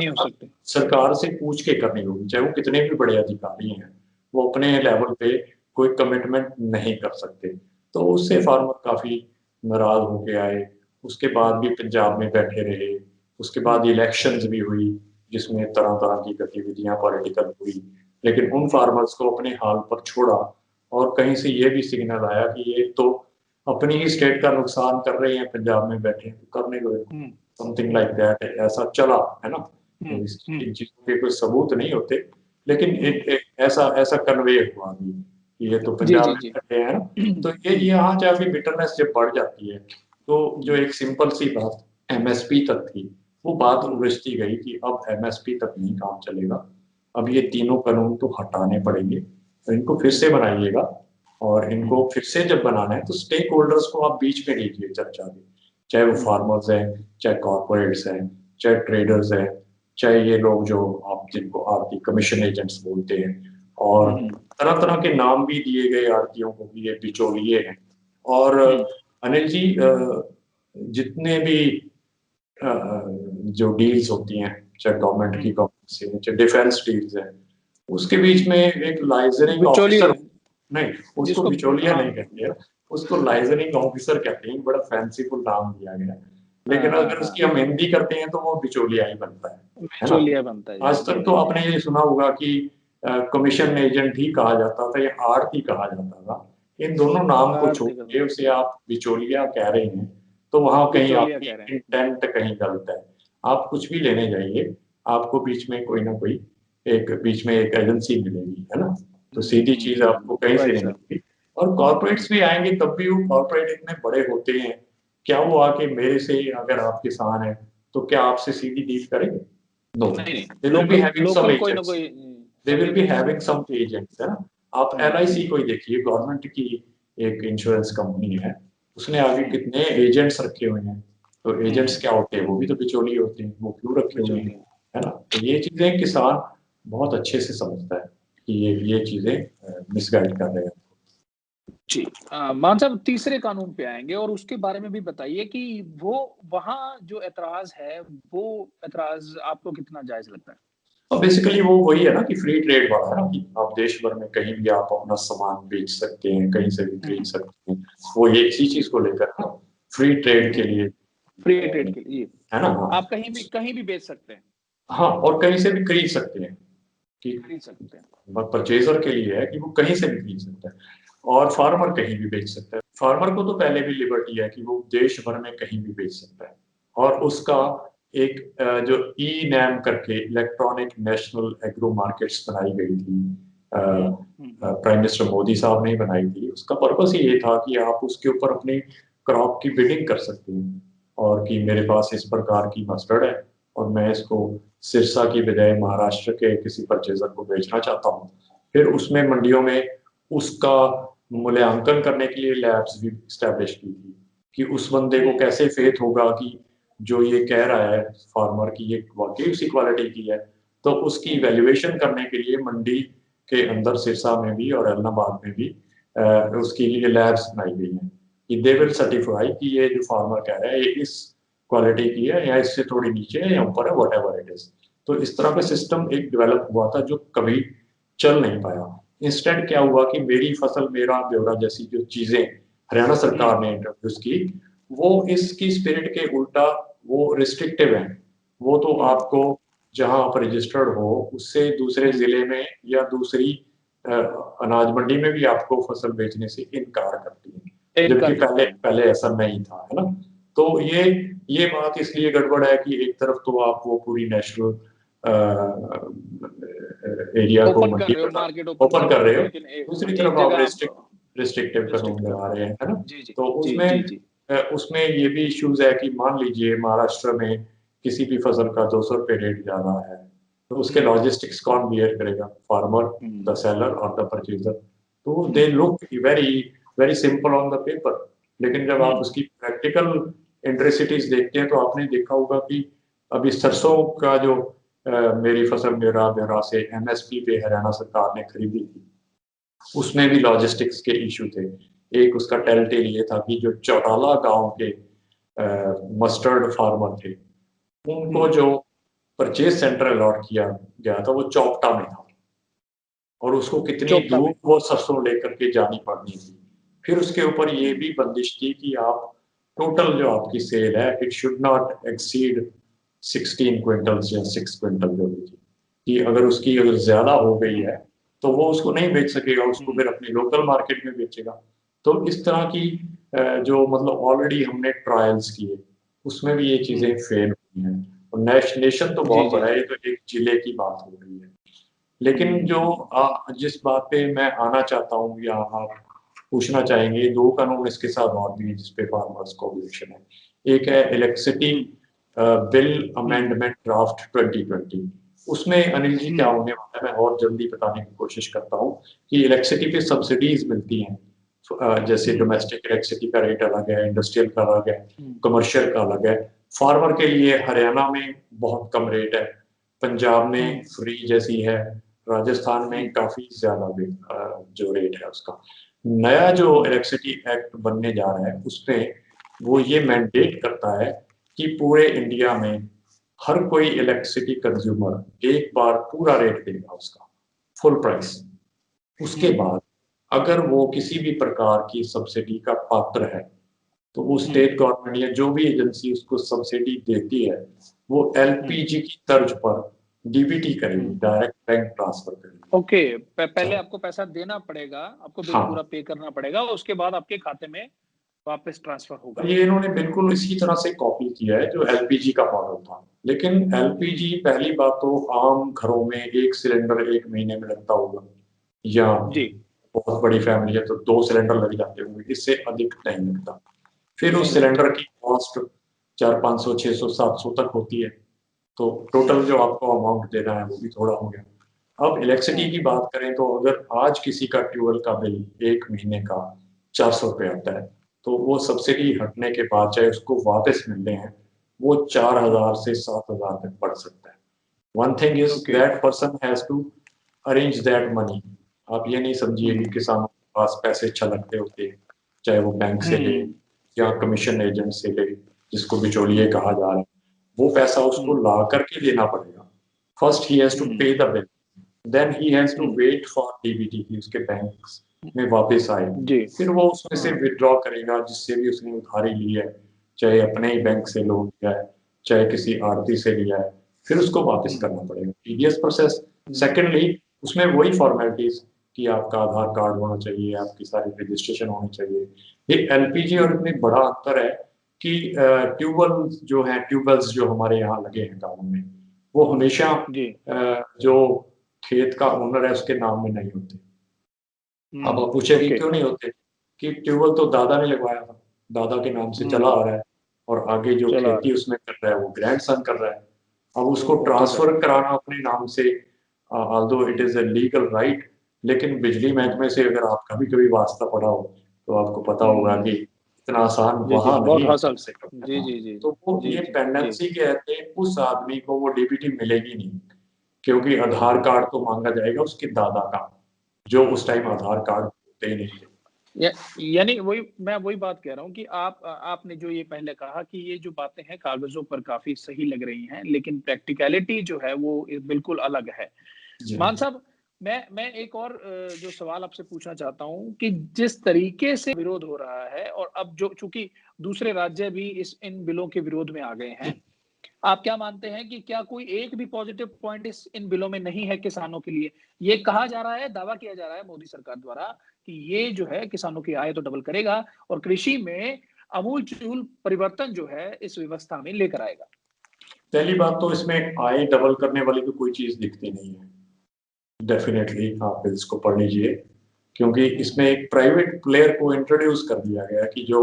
सरकार से पूछ के करनी होगी, चाहे वो कितने भी बड़े अधिकारी हैं, वो अपने लेवल पे कोई कमिटमेंट नहीं कर सकते। तो उससे फार्मर काफी नाराज होके आए। उसके बाद भी पंजाब में बैठे रहे, उसके बाद इलेक्शंस भी हुई जिसमें तरह तरह की गतिविधियां पॉलिटिकल हुई, लेकिन उन फार्मर्स को अपने हाल पर छोड़ा। और कहीं से ये भी सिग्नल आया कि ये तो अपनी ही स्टेट का नुकसान कर रहे हैं, पंजाब में बैठे हैं तो करने दो, समथिंग लाइक दैट, ऐसा चला है ना। तो इन चीजों के कोई सबूत नहीं होते, लेकिन एक ऐसा ऐसा कन्वे हुआ कि ये तो पंजाब में बैठे हैं ना। तो ये यहाँ जाके बिटरनेस जब बढ़ जाती है, तो जो एक सिंपल सी बात एमएसपी तक थी, वो बात उलझती गई कि अब एमएसपी तक नहीं काम चलेगा, अब ये तीनों कानून तो हटाने पड़ेंगे, तो इनको फिर से बनाइएगा। और इनको फिर से जब बनाना है तो स्टेक होल्डर्स को आप बीच में लीजिए चर्चा में, चाहे वो फार्मर्स हैं, चाहे कॉर्पोरेट्स हैं, चाहे ट्रेडर्स हैं, चाहे ये लोग जो आप जिनको आरती कमीशन एजेंट्स बोलते हैं, और तरह तरह के नाम भी दिए गए आरतियों को कि ये बिचौलिए हैं। और अनिल जी, जितने भी जो डील्स होती हैं, चाहे गवर्नमेंट की गवर्नमेंट से, चाहे डिफेंस डील्स हैं, उसके बीच में एक लाइजनिंग ऑफिसर, नहीं उसको बिचौलिया नहीं कहते हैं, उसको लाइजनिंग ऑफिसर कहते हैं, बड़ा फैंसीफुल नाम दिया गया है। लेकिन अगर उसकी हम हिंदी करते हैं तो वो बिचौलिया ही बनता है ना। आज तक तो आपने ये सुना होगा कि कमीशन एजेंट ही कहा जाता था या आड़ती कहा जाता था। इन दोनों नाम को छोड़ के उसे आप बिचौलिया कह रहे हैं, तो वहां कहीं आपकी इंटेंट कहीं गलत है। आप कुछ भी लेने जाइए, आपको बीच में कोई ना कोई बीच में एक एजेंसी मिलेगी, है ना। तो सीधी चीज आपको कहीं से नहीं मिलेगी। और कॉर्पोरेट्स भी आएंगे तब भी वो कॉर्पोरेट इतने बड़े होते हैं, क्या वो आके मेरे से, अगर आप किसान हैं तो क्या आपसे सीधी डील करेंगे? No, they will be having some agents, they will be having some agents, है ना। आप एलआईसी को ही देखिए, गवर्नमेंट की एक इंश्योरेंस कंपनी है, उसने आगे कितने एजेंट्स रखे हुए हैं। तो एजेंट्स क्या होते हैं? वो भी तो बिचौलिए होते हैं, वो क्यों रखे हुए हैं, है ना। तो ये चीजें किसान बहुत अच्छे से समझता है कि ये चीजें मिसगाइड कर रहे हैं। जी, मान साहब तीसरे कानून पे आएंगे और उसके बारे में भी बताइए कि वो वहां जो एतराज है, वो एतराज आपको कितना जायज लगता है? और बेसिकली वो वही है ना कि फ्री ट्रेड वाला है ना, कि आप देश भर में कहीं भी आप अपना सामान बेच सकते हैं, कहीं से भी खरीद सकते हैं। वो ये इसी चीज को लेकर ना, फ्री ट्रेड के लिए, फ्री ट्रेड के लिए, है ना। आप कहीं भी बेच सकते हैं। हाँ, और कहीं से भी खरीद सकते हैं, कि खरीद सकते हैं। परचेजर के लिए है कि वो कहीं से भी खरीद सकता है, और फार्मर कहीं भी बेच सकता है। फार्मर को तो पहले भी लिबर्टी है कि वो देश भर में कहीं भी बेच सकता है। और उसका एक जो ई नैम करके इलेक्ट्रॉनिक नेशनल एग्रो मार्केट्स बनाई गई थी, प्राइम मिनिस्टर मोदी साहब ने बनाई थी। उसका पर्पस ये था कि आप उसके ऊपर अपनी क्रॉप की बिडिंग कर सकते हैं, और कि मेरे पास इस प्रकार की मस्टर्ड है और मैं इसको सिरसा की बजाय महाराष्ट्र के किसी परचेजर को बेचना चाहता हूँ। फिर उसमें मंडियों में उसका मूल्यांकन करने के लिए लैब्स भी स्टैब्लिश की थी, कि उस बंदे को कैसे फेथ होगा कि जो ये कह रहा है फार्मर की ये वाकई उसी क्वालिटी की है। तो उसकी इवैल्यूएशन करने के लिए मंडी के अंदर सिरसा में भी और इलाहाबाद में भी उसके लिए लैब्स बनाई गई हैं, कि दे विल सर्टिफाई कि ये जो फार्मर कह रहा है ये इस क्वालिटी की है या इससे थोड़ी नीचे है या ऊपर है, व्हाटएवर इट इज। तो इस तरह का सिस्टम एक डेवलप हुआ था जो कभी चल नहीं पाया। इंस्टेंट क्या हुआ कि मेरी फसल मेरा ब्यौरा जैसी जो चीजें हरियाणा सरकार ने इंट्रोड्यूस की, वो इसकी स्पिरिट के उल्टा वो रिस्ट्रिक्टिव है। वो तो आपको जहां आप रजिस्टर्ड हो उससे दूसरे जिले में या दूसरी अनाज मंडी में भी आपको फसल बेचने से इनकार करती है, जबकि इनकार करते पहले हैं। पहले ऐसा नहीं था, है ना। तो ये बात इसलिए गड़बड़ है कि एक तरफ तो आप वो पूरी नेशनल एरिया को ओपन कर मंडी रहे हो, बना मार्केट ओपन ओपन कर कर रहे रहे हो, हो, लेकिन दूसरी एक तरफ आप जगह आप रिस्ट्रिक्टिव रिस्ट्रिक्ट कानून कर लगा रहे रहे हैं, है ना। हो। जी जी तो जी उसमें जी जी। उसमें ये भी इश्यूज है कि मान लीजिए महाराष्ट्र में किसी भी फसल का 200 रुपये रेट ज्यादा है, तो उसके हम्म लॉजिस्टिक्स कौन बियर करेगा? फार्मर, द हम्म सेलर और द परचेजर। तो they hmm look very very simple on the paper, लेकिन जब आप हम्म उसकी प्रैक्टिकल इंट्रिसिटीज देखते हैं तो आपने देखा होगा कि अभी सरसों का जो मेरी फसल मेरा ब्यौरा से एमएसपी पे हरियाणा सरकार ने खरीदी थी, उसमें भी लॉजिस्टिक्स के इशू थे। एक उसका टेलटेल ये था कि जो चौटाला गांव के मस्टर्ड फार्मर थे, उनको हम्म। जो परचेज सेंटर अलॉट किया गया था वो चौपटा में था, और उसको कितनी चोपटा दूर में। वो सरसों लेकर के जानी पड़नी थी। फिर उसके ऊपर ये भी बंदिश थी कि आप टोटल जो आपकी सेल है it should not exceed 16 quintals या 6 क्विंटल जो भी थी, कि अगर उसकी अगर ज्यादा हो गई है तो वो उसको नहीं बेच सकेगा, उसको हम्म फिर अपनी लोकल मार्केट में बेचेगा। तो इस तरह की जो मतलब ऑलरेडी हमने ट्रायल्स किए उसमें भी ये चीजें हम्म। फेल हुई हैं। और नेशन तो जी बहुत जी बड़ा है, जी। ये तो एक जिले की बात हो रही है। लेकिन जो हम्म। जिस बात पे मैं आना चाहता हूँ या आप पूछना चाहेंगे, दो कानून इसके साथ और भी हैं जिसपे फार्मर्स को ऑब्जेक्शन है। एक है इलेक्ट्रिसिटी हम्म बिल हम्म अमेंडमेंट ड्राफ्ट 2020। उसमें अनिल जी क्या हम्म होने वाला है, मैं और जल्दी बताने की कोशिश करता हूँ कि इलेक्ट्रिसिटी पे सब्सिडीज मिलती हैं। जैसे हम्म डोमेस्टिक इलेक्ट्रिसिटी का रेट अलग है, इंडस्ट्रियल का अलग है, हम्म कमर्शियल का अलग है। फार्मर के लिए हरियाणा में बहुत कम रेट है, पंजाब में हम्म फ्री जैसी है, राजस्थान में हम्म काफी ज्यादा जो रेट है उसका। नया जो हम्म इलेक्ट्रिसिटी एक्ट बनने जा रहा है उसमें वो ये मैंडेट करता है कि पूरे इंडिया में हर कोई इलेक्ट्रिसिटी कंज्यूमर एक बार पूरा रेट देगा उसका, फुल प्राइस। उसके हम्म बाद अगर वो किसी भी प्रकार की सब्सिडी का पात्र है तो वो हम्म स्टेट गवर्नमेंट या जो भी एजेंसी उसको सब्सिडी देती है वो हम्म एलपीजी की तर्ज पर डीबीटी करेगी, हम्म। डायरेक्ट बैंक ट्रांसफर करेगी। ओके, पहले अच्छा, आपको पैसा देना पड़ेगा, आपको बिल पूरा हाँ। पे करना पड़ेगा, उसके बाद आपके खाते में वापस ट्रांसफर और होगा। ये इन्होंने बिल्कुल इसी तरह से कॉपी किया है जो एलपीजी का मॉडल था। लेकिन हम्म। एलपीजी पहली बात तो आम घरों में एक सिलेंडर एक महीने में लगता होगा, या जी। बहुत बड़ी फैमिली है तो 2 सिलेंडर लग जाते होंगे, इससे अधिक नहीं लगता। फिर नहीं उस लगता। सिलेंडर की कॉस्ट 400, 500, 600, 700 तक होती है, तो टोटल जो आपको अमाउंट देना है वो भी थोड़ा हो गया। अब इलेक्ट्रिसिटी हम्म की बात करें तो अगर आज किसी का ट्यूबवेल का बिल एक महीने का 400 रुपये आता है, तो वो सब्सिडी हटने के बाद चाहे उसको वापस मिलते हैं वो 4000 से 7000 तक बढ़ सकता है। One thing is okay. That person has to arrange that money. आप ये नहीं समझिए कि हम्म किसानों के पास पैसे छलकते होते हैं, चाहे वो बैंक से ले हम्म या कमीशन एजेंट से ले, जिसको बिचौलिए हम्म कहा जा रहा है। वो पैसा उसको हम्म ला करके देना पड़ेगा। First he has to hmm pay the bill, then he has to hmm wait for DBT की उसके बैंक में वापस आए। जी। फिर वो उसमें से हाँ। विड्रॉ करेगा जिससे भी उसने उधारी ली है, चाहे अपने ही बैंक से लोन लिया है, चाहे किसी आड़ती से लिया है, फिर उसको वापस हम्म करना पड़ेगा, टीडीएस प्रोसेस। हम्म सेकेंडली उसमें वही फॉर्मेलिटीज कि आपका आधार कार्ड होना चाहिए, आपकी सारी रजिस्ट्रेशन होनी चाहिए। ये एलपीजी और इतनी बड़ा अंतर है कि ट्यूबवेल जो है, ट्यूबवेल्स जो हमारे यहाँ लगे हैं गाँव में, वो हमेशा जी। जो खेत का ओनर है उसके नाम में नहीं होते। अब आप पूछेंगे ओके। क्यों नहीं होते, कि ट्यूबवेल तो दादा ने लगवाया था, दादा के नाम से चला हम्म। आ रहा है, और आगे जो चला आ रहा खेती उसमें कर रहा है वो ग्रैंडसन कर रहा है। अब उसको है, वो तो है। ट्रांसफर कराना अपने नाम से, although it is a legal right, लेकिन बिजली महकमे से अगर आप कभी कभी वास्ता पड़ा हो तो आपको पता होगा कि हम्म। इतना आसान जी जी, वहां बहुत नहीं है कम हासिल। से कम जी करना। जी जी तो वो जी ये जी जी। पेंडेंसी के रहते उस आदमी को वो डीबीटी मिलेगी नहीं, क्योंकि आधार कार्ड तो मांगा जाएगा उसके दादा का, जो उस टाइम आधार कार्ड होते ही नहीं थे। यानी वही मैं वही बात कह रहा हूँ कि आपने जो ये पहले कहा कि ये जो बातें हैं कागजों पर काफी सही लग रही हैं, लेकिन प्रैक्टिकलिटी जो है वो बिल्कुल अलग है। जी मान साहब, मैं एक और जो सवाल आपसे पूछना चाहता हूँ कि जिस तरीके से विरोध हो रहा है, और अब जो चूंकि दूसरे राज्य भी इस इन बिलों के विरोध में आ गए हैं, आप क्या मानते हैं कि क्या कोई एक भी पॉजिटिव पॉइंट इन बिलों में नहीं है किसानों के लिए? ये कहा जा रहा है, दावा किया जा रहा है मोदी सरकार द्वारा कि ये जो है किसानों की आय तो डबल करेगा और कृषि में आमूल-चूल परिवर्तन जो है इस व्यवस्था में लेकर आएगा। पहली बात तो इसमें आय डबल करने वाली तो कोई चीज दिखती नहीं है। डेफिनेटली आप इसको पढ़ लीजिए, क्योंकि इसमें एक प्राइवेट प्लेयर को इंट्रोड्यूस कर दिया गया कि जो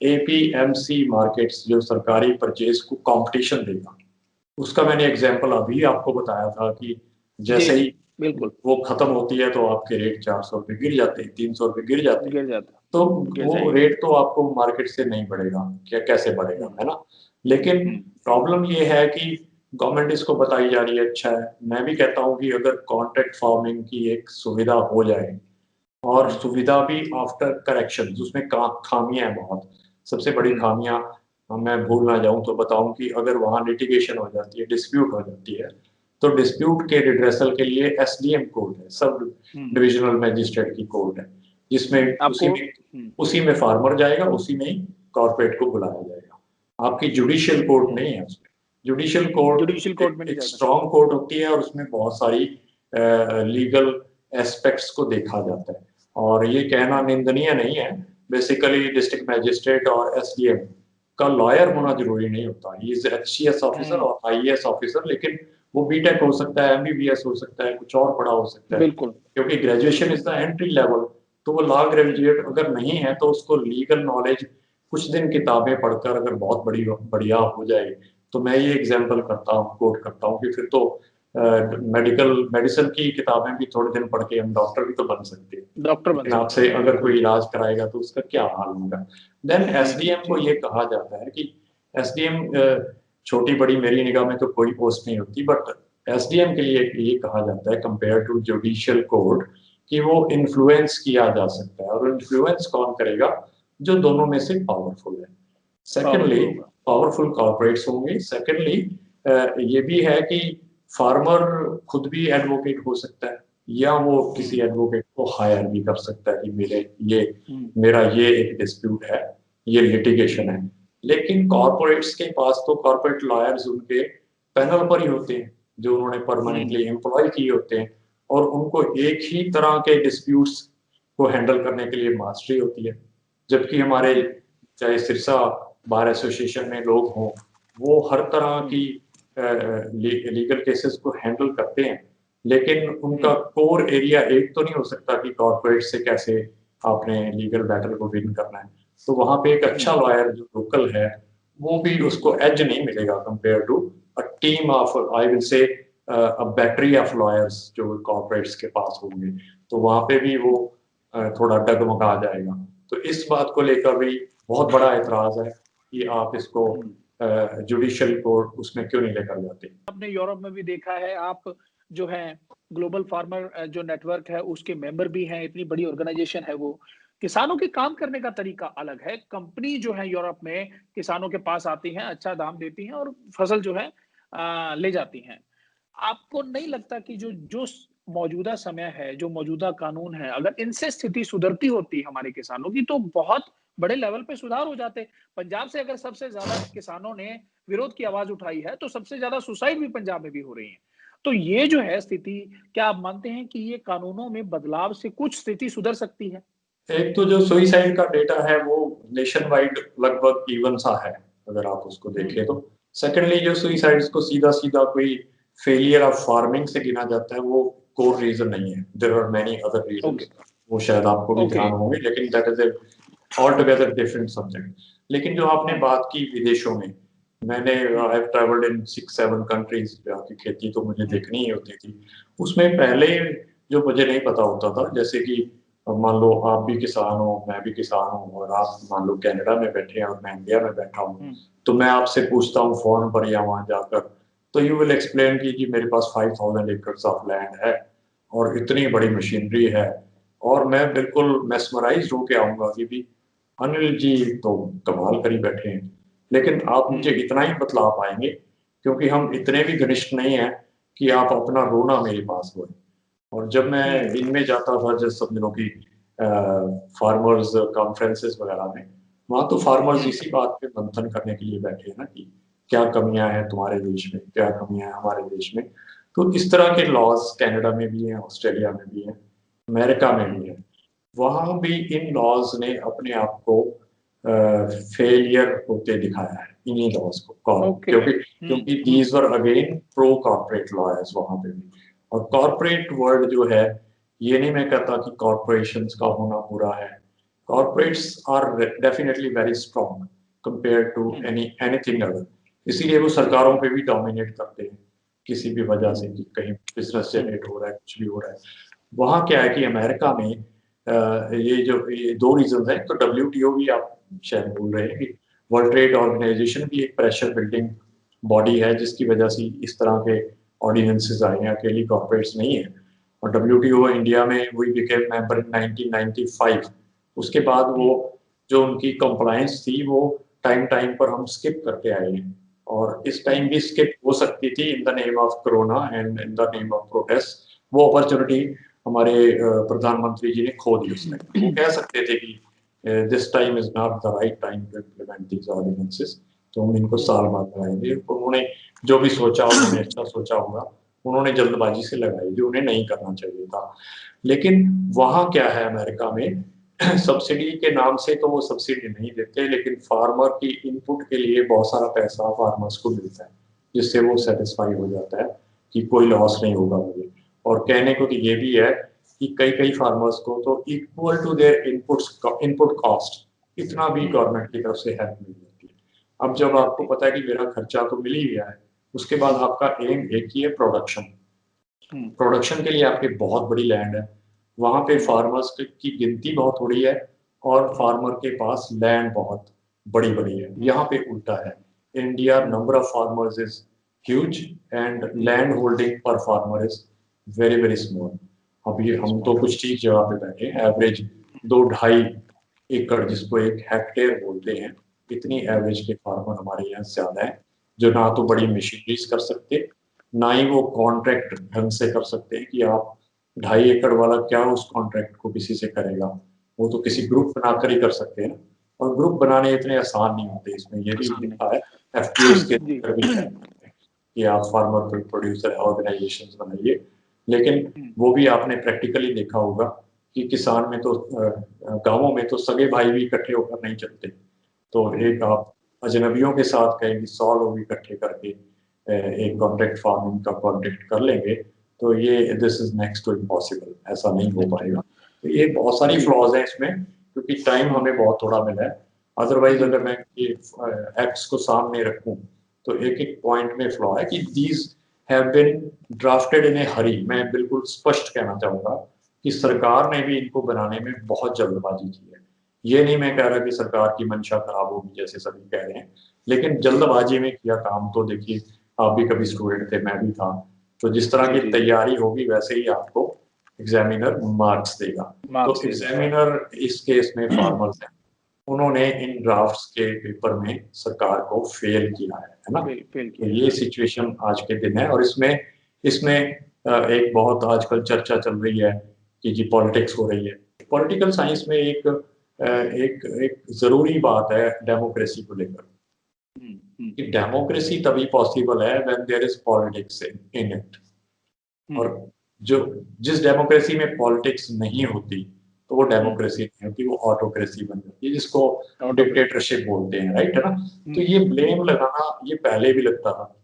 एपीएमसी मार्केट्स, जो सरकारी परचेज को कंपटीशन देगा। उसका मैंने एग्जांपल अभी आपको बताया था कि जी, जैसे जी, ही बिल्कुल। वो खत्म होती है तो आपके रेट 400 रुपए गिर जाते हैं, 300 रुपए गिर जाते हैं। गिर जाता, तो गिर वो जाएँगे। रेट तो आपको मार्केट से नहीं बढ़ेगा, क्या कैसे बढ़ेगा, हुँ, है ना? लेकिन हुँ, प्रॉब्लम ये है कि गवर्नमेंट इसको बताई जा रही है अच्छा है। मैं भी कहता हूँ कि अगर कॉन्ट्रैक्ट फार्मिंग की एक सुविधा हो जाए और हुँ, सुविधा भी आफ्टर करेक्शंस, उसमें खामियां हैं बहुत। सबसे बड़ी हुँ, खामियां, मैं भूल ना जाऊं तो बताऊं कि अगर वहां लिटिगेशन हो जाती है, डिस्प्यूट हो जाती है, तो डिस्प्यूट के रिड्रेसल के लिए एसडीएम कोर्ट है, सब हुँ, डिविजनल मैजिस्ट्रेट की कोर्ट है, जिसमें आपको हुँ, उसी में फार्मर जाएगा, उसी में ही कॉर्पोरेट को बुलाया जाएगा। आपकी जुडिशियल कोर्ट हुँ, नहीं है उसमें। जुडिशियल कोर्ट जुडिशियल कोर्ट में नहीं एक जा सकते। स्ट्रॉन्ग कोर्ट होती है और उसमें बहुत सारी लीगल एस्पेक्ट्स को देखा जाता है। और ये कहना हुँ, निंदनीय नहीं है। बेसिकली डिस्ट्रिक्ट मैजिस्ट्रेट और एसडीएम का लॉयर होना हुँ, जरूरी नहीं होता। ही इज एचसीएस ऑफिसर हुँ, और आईएएस ऑफिसर, लेकिन वो बीटेक हो सकता है, एमबीबीएस हो सकता है, कुछ और पढ़ा हो सकता है, बिल्कुल, क्योंकि ग्रेजुएशन इज बिल्कुल। The entry level. तो वो लॉ ग्रेजुएट अगर नहीं है तो उसको लीगल नॉलेज कुछ दिन किताबें पढ़कर अगर बहुत बड़ी बढ़िया हो जाए, तो मैं ये एग्जांपल करता हूँ, कोट करता हूँ कि फिर तो मेडिसिन की किताबें भी थोड़े दिन पढ़ के हम डॉक्टर भी तो बन सकते हैं। डॉक्टर बन लेकिन सकते आपसे हैं, अगर बिल्कुल। कोई इलाज कराएगा तो उसका क्या हाल होगा। देन जी, जी, एसडीएम को जी, ये जी। कहा जाता है कि एसडीएम, छोटी बड़ी मेरी निगाह में तो कोई पोस्ट नहीं होती, बट एसडीएम के लिए ये कहा जाता है कंपेयर टू जुडिशियल कोर्ट कि वो इन्फ्लुएंस किया जा सकता है। और इन्फ्लुएंस कौन करेगा? जो दोनों में से पावरफुल है। सेकेंडली पावरफुल होगा। पावरफुल कॉर्पोरेट्स होंगे। सेकेंडली ये भी है कि फार्मर खुद भी एडवोकेट हो सकता है, या वो हुँ, किसी एडवोकेट को हायर भी कर सकता है कि ये हुँ, मेरा ये एक डिस्प्यूट है, ये लिटिगेशन हुँ, है। लेकिन कॉर्पोरेट्स के पास तो कॉर्पोरेट लॉयर्स उनके पैनल पर ही होते हैं, जो उन्होंने हुँ, परमानेंटली एम्प्लॉय किए होते हैं, और उनको एक ही तरह के डिस्प्यूट्स को हैंडल करने के लिए मास्टरी होती है। जबकि हमारे हुँ, चाहे सिरसा बार एसोसिएशन में लोग हों, वो हर तरह हुँ, की लीगल केसेस को हैंडल करते हैं, लेकिन उनका हुँ, कोर एरिया एक तो नहीं हो सकता कि कॉर्पोरेट से कैसे आपने लीगल बैटल को विन करना है। तो वहां पे एक अच्छा हुँ, लॉयर जो लोकल है, वो भी उसको एज नहीं मिलेगा compare to a team of, I will say a battery of lawyers जो कॉर्पोरेट्स के पास होंगे। तो वहां पे भी वो थोड़ा डगमगा जाएगा। तो इस बात को लेकर भी बहुत बड़ा एतराज है कि आप इसको हुँ। जुडिशियल कोर्ट उसमें क्यों नहीं लेकर जाते। आपने यूरोप में भी देखा है, आप जो है ग्लोबल फार्मर जो नेटवर्क है उसके मेंबर भी हैं, इतनी बड़ी ऑर्गेनाइजेशन है वो। किसानों के काम करने का तरीका अलग है। कंपनी जो है यूरोप में किसानों के पास आती हैं, अच्छा दाम देती हैं और फसल जो है ले जाती हैं। आपको नहीं लगता कि जो मौजूदा समय है, जो मौजूदा कानून है, अगर इनसे स्थिति सुधरती होती हमारे किसानों की तो बहुत बड़े लेवल पे सुधार हो जाते। पंजाब से अगर सबसे ज़्यादा किसानों ने विरोध की आवाज़ उठाई है, तो सबसे ज़्यादा सुसाइड भी पंजाब में भी हो रही है। तो ये जो है स्थिति, क्या आप मानते हैं कि ये कानूनों में बदलाव से कुछ स्थिति सुधर सकती है? एक तो जो सुइसाइड का डेटा है वो नेशन वाइड लगभग इवन सा है, अगर आप उसको हुँ, देखें तो। सेकेंडली जो सुइसाइड्स को सीधा सीधा कोई फेलियर ऑफ फार्मिंग से गिना जाता है, वो कोर रीजन नहीं है। There are many other okay, reasons, वो शायद आपको भी ओके। ध्यान होंगे, लेकिन that is a altogether different subject. लेकिन जो आपने हुँ, बात की विदेशों में, मैंने हुँ, I have travelled in 6-7 countries, जहाँ की खेती तो मुझे हुँ, देखनी ही होती थी। उसमें पहले जो मुझे नहीं पता होता था, जैसे कि अब मान लो आप भी किसान हो, मैं भी किसान हूँ, और आप मान लो कनाडा में बैठे हैं और मैं इंडिया में बैठा हूँ, हुँ, तो मैं आपसे पूछता हूँ फोन पर या वहां जाकर, तो यू विल एक्सप्लेन कि जी मेरे पास 5000 एकर्स ऑफ लैंड है और इतनी बड़ी मशीनरी है, और मैं बिल्कुल मेस्मराइज होके आऊंगा कि भी अनिल जी तो कमाल करी बैठे हैं। लेकिन आप मुझे हुँ, इतना ही बतला पाएंगे, क्योंकि हम इतने भी घनिष्ठ नहीं हैं कि आप अपना रोना मेरे पास हो। और जब मैं हुँ, इनमें जाता था, जैसे समझ लो कि फार्मर्स कॉन्फ्रेंसेस वगैरह में, वहां तो फार्मर्स हुँ, इसी बात पे मंथन करने के लिए बैठे हैं ना कि क्या कमियां हैं तुम्हारे देश में, क्या कमियां हैं हमारे देश में। तो इस तरह के लॉज कनाडा में भी हैं, ऑस्ट्रेलिया में भी हैं, अमेरिका में भी है। वहां भी इन लॉज ने अपने आप को फेलियर होते दिखाया है, इन्हीं लॉज को, ओके। क्योंकि क्योंकि these were again pro corporate lawyers वहां पे भी। और कॉर्पोरेट वर्ल्ड जो है, ये नहीं मैं कहता कि कॉर्पोरेशंस का होना बुरा है। Corporates are definitely very strong compare to anything other. इसीलिए वो सरकारों पे भी डोमिनेट करते हैं किसी भी वजह से, कि कहीं बिजनेस जनरेट हो रहा है, कुछ भी हो रहा है। वहाँ क्या है कि अमेरिका में ये दो रीजन है। तो डब्ल्यूटीओ भी आप शायद बोल रहे हैं कि वर्ल्ड ट्रेड ऑर्गेनाइजेशन भी एक प्रेशर बिल्डिंग बॉडी है, जिसकी वजह से इस तरह के ऑर्डिनेंसेस आए हैं, अकेली कॉर्पोरेट्स नहीं है। और डब्ल्यूटीओ इंडिया में वही बिकेम मेंबर इन 1995। उसके बाद वो जो उनकी कंप्लायंस थी वो टाइम टाइम पर हम स्किप करके आए हैं, और इस टाइम भी स्किप हो सकती थी in the name of corona and in the name of protest. वो अपॉर्चुनिटी हमारे प्रधानमंत्री जी ने खो दी उस टाइम। वो कह सकते थे कि this time is not the right time to implement these ordinances, तो हम इनको साल बाद लगाएंगे। उन्होंने जो भी सोचा, उन्होंने अच्छा सोचा होगा, उन्होंने जल्दबाजी से लगाई जो उन्हें नहीं करना चाहिए था। लेकिन वहां क्या है अमेरिका में, सब्सिडी के नाम से तो वो सब्सिडी नहीं देते, लेकिन फार्मर की इनपुट के लिए बहुत सारा पैसा फार्मर्स को मिलता है, जिससे वो सेटिस्फाई हो जाता है कि कोई लॉस नहीं होगा मुझे। और कहने को तो ये भी है कि कई कई फार्मर्स को तो equal to their input cost इतना भी गवर्नमेंट की तरफ से हेल्प मिल जाती है। अब जब आपको पता है कि मेरा खर्चा तो मिल ही गया है, उसके बाद आपका एम एक ही है, प्रोडक्शन। प्रोडक्शन के लिए आपके बहुत बड़ी लैंड है, वहां पे फार्मर्स की गिनती बहुत थोड़ी है, और फार्मर के पास लैंड बहुत बड़ी बड़ी है। यहाँ पे उल्टा है, India number of farmers is huge and land holding per farmer is very very small. अभी हम तो कुछ ठीक जगह पे बैठे हैं, एवरेज 2-2.5 एकड़, जिसको एक हेक्टेयर बोलते हैं, इतनी एवरेज के फार्मर हमारे यहाँ ज्यादा है, जो ना तो बड़ी मशीनरीज कर सकते, ना ही वो कॉन्ट्रैक्ट ढंग से कर सकते हैं कि आप 2.5 एकड़ वाला क्या उस कॉन्ट्रैक्ट को किसी से करेगा। वो तो किसी ग्रुप बनाकर ही कर सकते हैं, और ग्रुप बनाने इतने आसान नहीं होते। इसमें ये भी लिखा है एफपीओस के अंदर भी है कि आप फार्मर प्रोड्यूसर ऑर्गेनाइजेशन बनाइए, लेकिन वो भी आपने प्रैक्टिकली देखा होगा कि किसान में तो गांवों में तो सगे भाई भी इकट्ठे होकर नहीं चलते। तो एक आप अजनबियों के साथ कहेंगे 100 लोग इकट्ठे करके एक कॉन्ट्रैक्ट फार्मिंग का कॉन्ट्रैक्ट कर लेंगे, तो ये this is next to impossible, ऐसा नहीं हो पाएगा। तो ये बहुत सारी फ्लॉज हैं इसमें, क्योंकि टाइम हमें बहुत थोड़ा मिला है। अदरवाइज अगर मैं ये एक्ट्स को सामने रखूं, तो एक एक पॉइंट में फ्लॉ है कि दीज हैव बीन ड्राफ्टेड इन ए हरी। मैं बिल्कुल स्पष्ट कहना चाहूंगा कि सरकार ने भी इनको बनाने में बहुत जल्दबाजी की है। ये नहीं मैं कह रहा कि सरकार की मंशा खराब होगी जैसे सभी कह रहे हैं, लेकिन जल्दबाजी में किया काम। तो देखिए, आप भी कभी स्टूडेंट थे, मैं भी था, तो जिस तरह की तैयारी होगी वैसे ही आपको एग्जामिनर मार्क्स देगा। तो एग्जामिनर इस केस में फार्मर्स हैं, उन्होंने इन ड्राफ्ट्स के पेपर में सरकार को फेल किया है ना। तो ये सिचुएशन आज के दिन है, और इसमें इसमें एक बहुत आजकल चर्चा चल रही है कि जी पॉलिटिक्स हो रही है। पॉलिटिकल साइंस में एक एक एक जरूरी बात है डेमोक्रेसी को लेकर, कि डेमोक्रेसी तभी पॉसिबल है when there is politics in it. और जो जिस डेमोक्रेसी में पॉलिटिक्स नहीं होती, तो वो डेमोक्रेसी नहीं होती, वो ऑटोक्रेसी बन जाती है, जिसको डिक्टेटरशिप बोलते हैं, राइट है ना। तो ये ब्लेम लगाना ये पहले भी लगता था।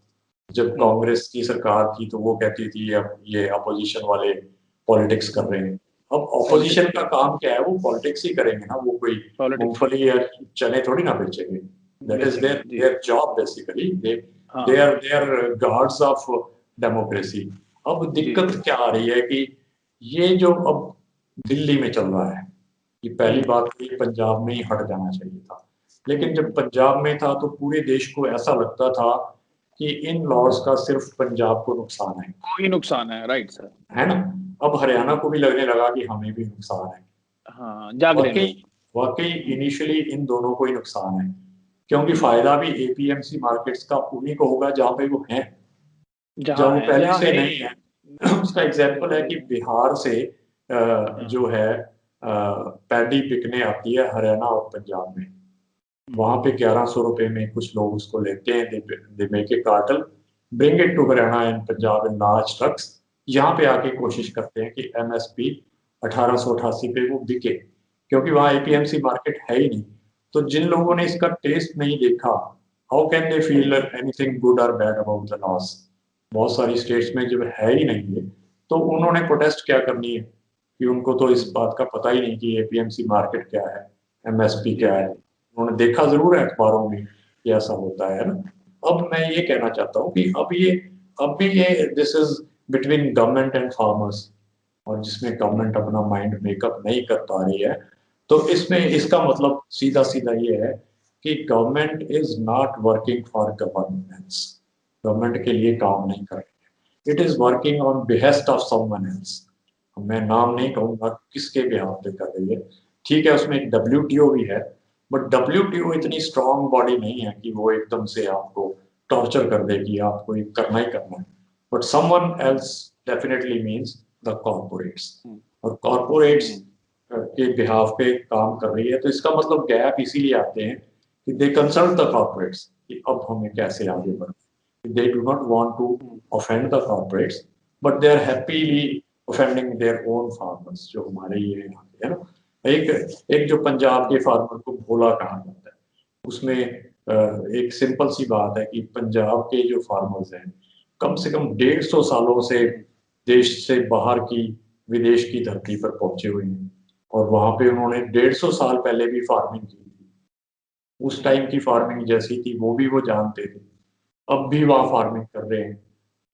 जब कांग्रेस की सरकार थी तो वो कहती थी अब ये अपोजिशन वाले पॉलिटिक्स कर रहे हैं। अब ऑपोजिशन का काम क्या है, वो पॉलिटिक्स ही करेंगे ना, वो कोई मूंगफली या चने थोड़ी ना बेचेंगे। That is their job basically. They are guards of democracy. अब दिक्कत क्या आ रही है कि ये जो अब दिल्ली में चल रहा है, ये पहली बात तो ये पंजाब में ही हट जाना चाहिए था। लेकिन जब पंजाब में था तो पूरे देश को ऐसा लगता था कि इन लॉज का सिर्फ पंजाब को नुकसान है, कोई नुकसान है, राइट सर, है ना। अब हरियाणा को भी लगने लगा कि हमें भी नुकसान है। हाँ, जाग रहे वाकई वाकई इनिशियली इन दोनों को ही नुकसान है, क्योंकि फायदा भी एपीएमसी मार्केट्स का उन्हीं को होगा जहां पे वो हैं। जब वो पहले से नहीं है, उसका एग्जाम्पल है कि बिहार से जो है पैडी बिकने आती है हरियाणा और पंजाब में, वहां पे 1100 रुपए में कुछ लोग उसको लेते हैं, they make a cartel, bring it to Haryana and Punjab in large trucks. यहाँ पे आके कोशिश करते हैं कि एमएसपी 1888 पे वो बिके, क्योंकि वहाँ एपीएमसी मार्केट है ही नहीं। तो जिन लोगों ने इसका टेस्ट नहीं देखा, how can they feel anything good और बैड अबाउट द लॉस। बहुत सारी स्टेट्स में जब है ही नहीं है, तो उन्होंने प्रोटेस्ट क्या करनी है कि उनको तो इस बात का पता ही नहीं कि एपीएमसी मार्केट क्या है, एमएसपी क्या है। उन्होंने देखा जरूर है अखबारों में कि ऐसा होता है ना। अब मैं ये कहना चाहता हूँ कि अब भी ये this is between government and farmers, और जिसमें गवर्नमेंट अपना माइंड मेकअप नहीं कर पा रही है, तो इसमें इसका मतलब सीधा सीधा ये है कि government is not working for governance, government के लिए काम नहीं कर रही है, it is working on behest of someone else. मैं नाम नहीं कहूंगा किसके बिहाफ पे कर रही है। ठीक है, उसमें एक डब्ल्यूटीओ भी है, बट डब्ल्यूटीओ इतनी स्ट्रांग बॉडी नहीं है कि वो एकदम से आपको टॉर्चर कर देगी, आपको ये करना ही करना है। But someone else definitely means the corporates, और कॉर्पोरेट्स के बिहाफ पे काम कर रही है। तो इसका मतलब गैप इसीलिए आते हैं कि दे कंसल्ट द कॉर्पोरेट्स कि अब हमें कैसे आगे बढ़ना। They do not want to offend the corporates, but they are happily offending their own farmers, जो हमारे ये यहाँ पे है ना। एक जो पंजाब के फार्मर को भोला कहा जाता है, उसमें एक सिंपल सी बात है कि पंजाब के जो फार्मर्स हैं कम से कम 150 सालों से देश से बाहर की, विदेश की धरती पर पहुंचे हुए हैं, और वहां पे उन्होंने 150 साल पहले भी फार्मिंग की थी। उस टाइम की फार्मिंग जैसी थी वो भी वो जानते थे, अब भी वहाँ फार्मिंग कर रहे हैं,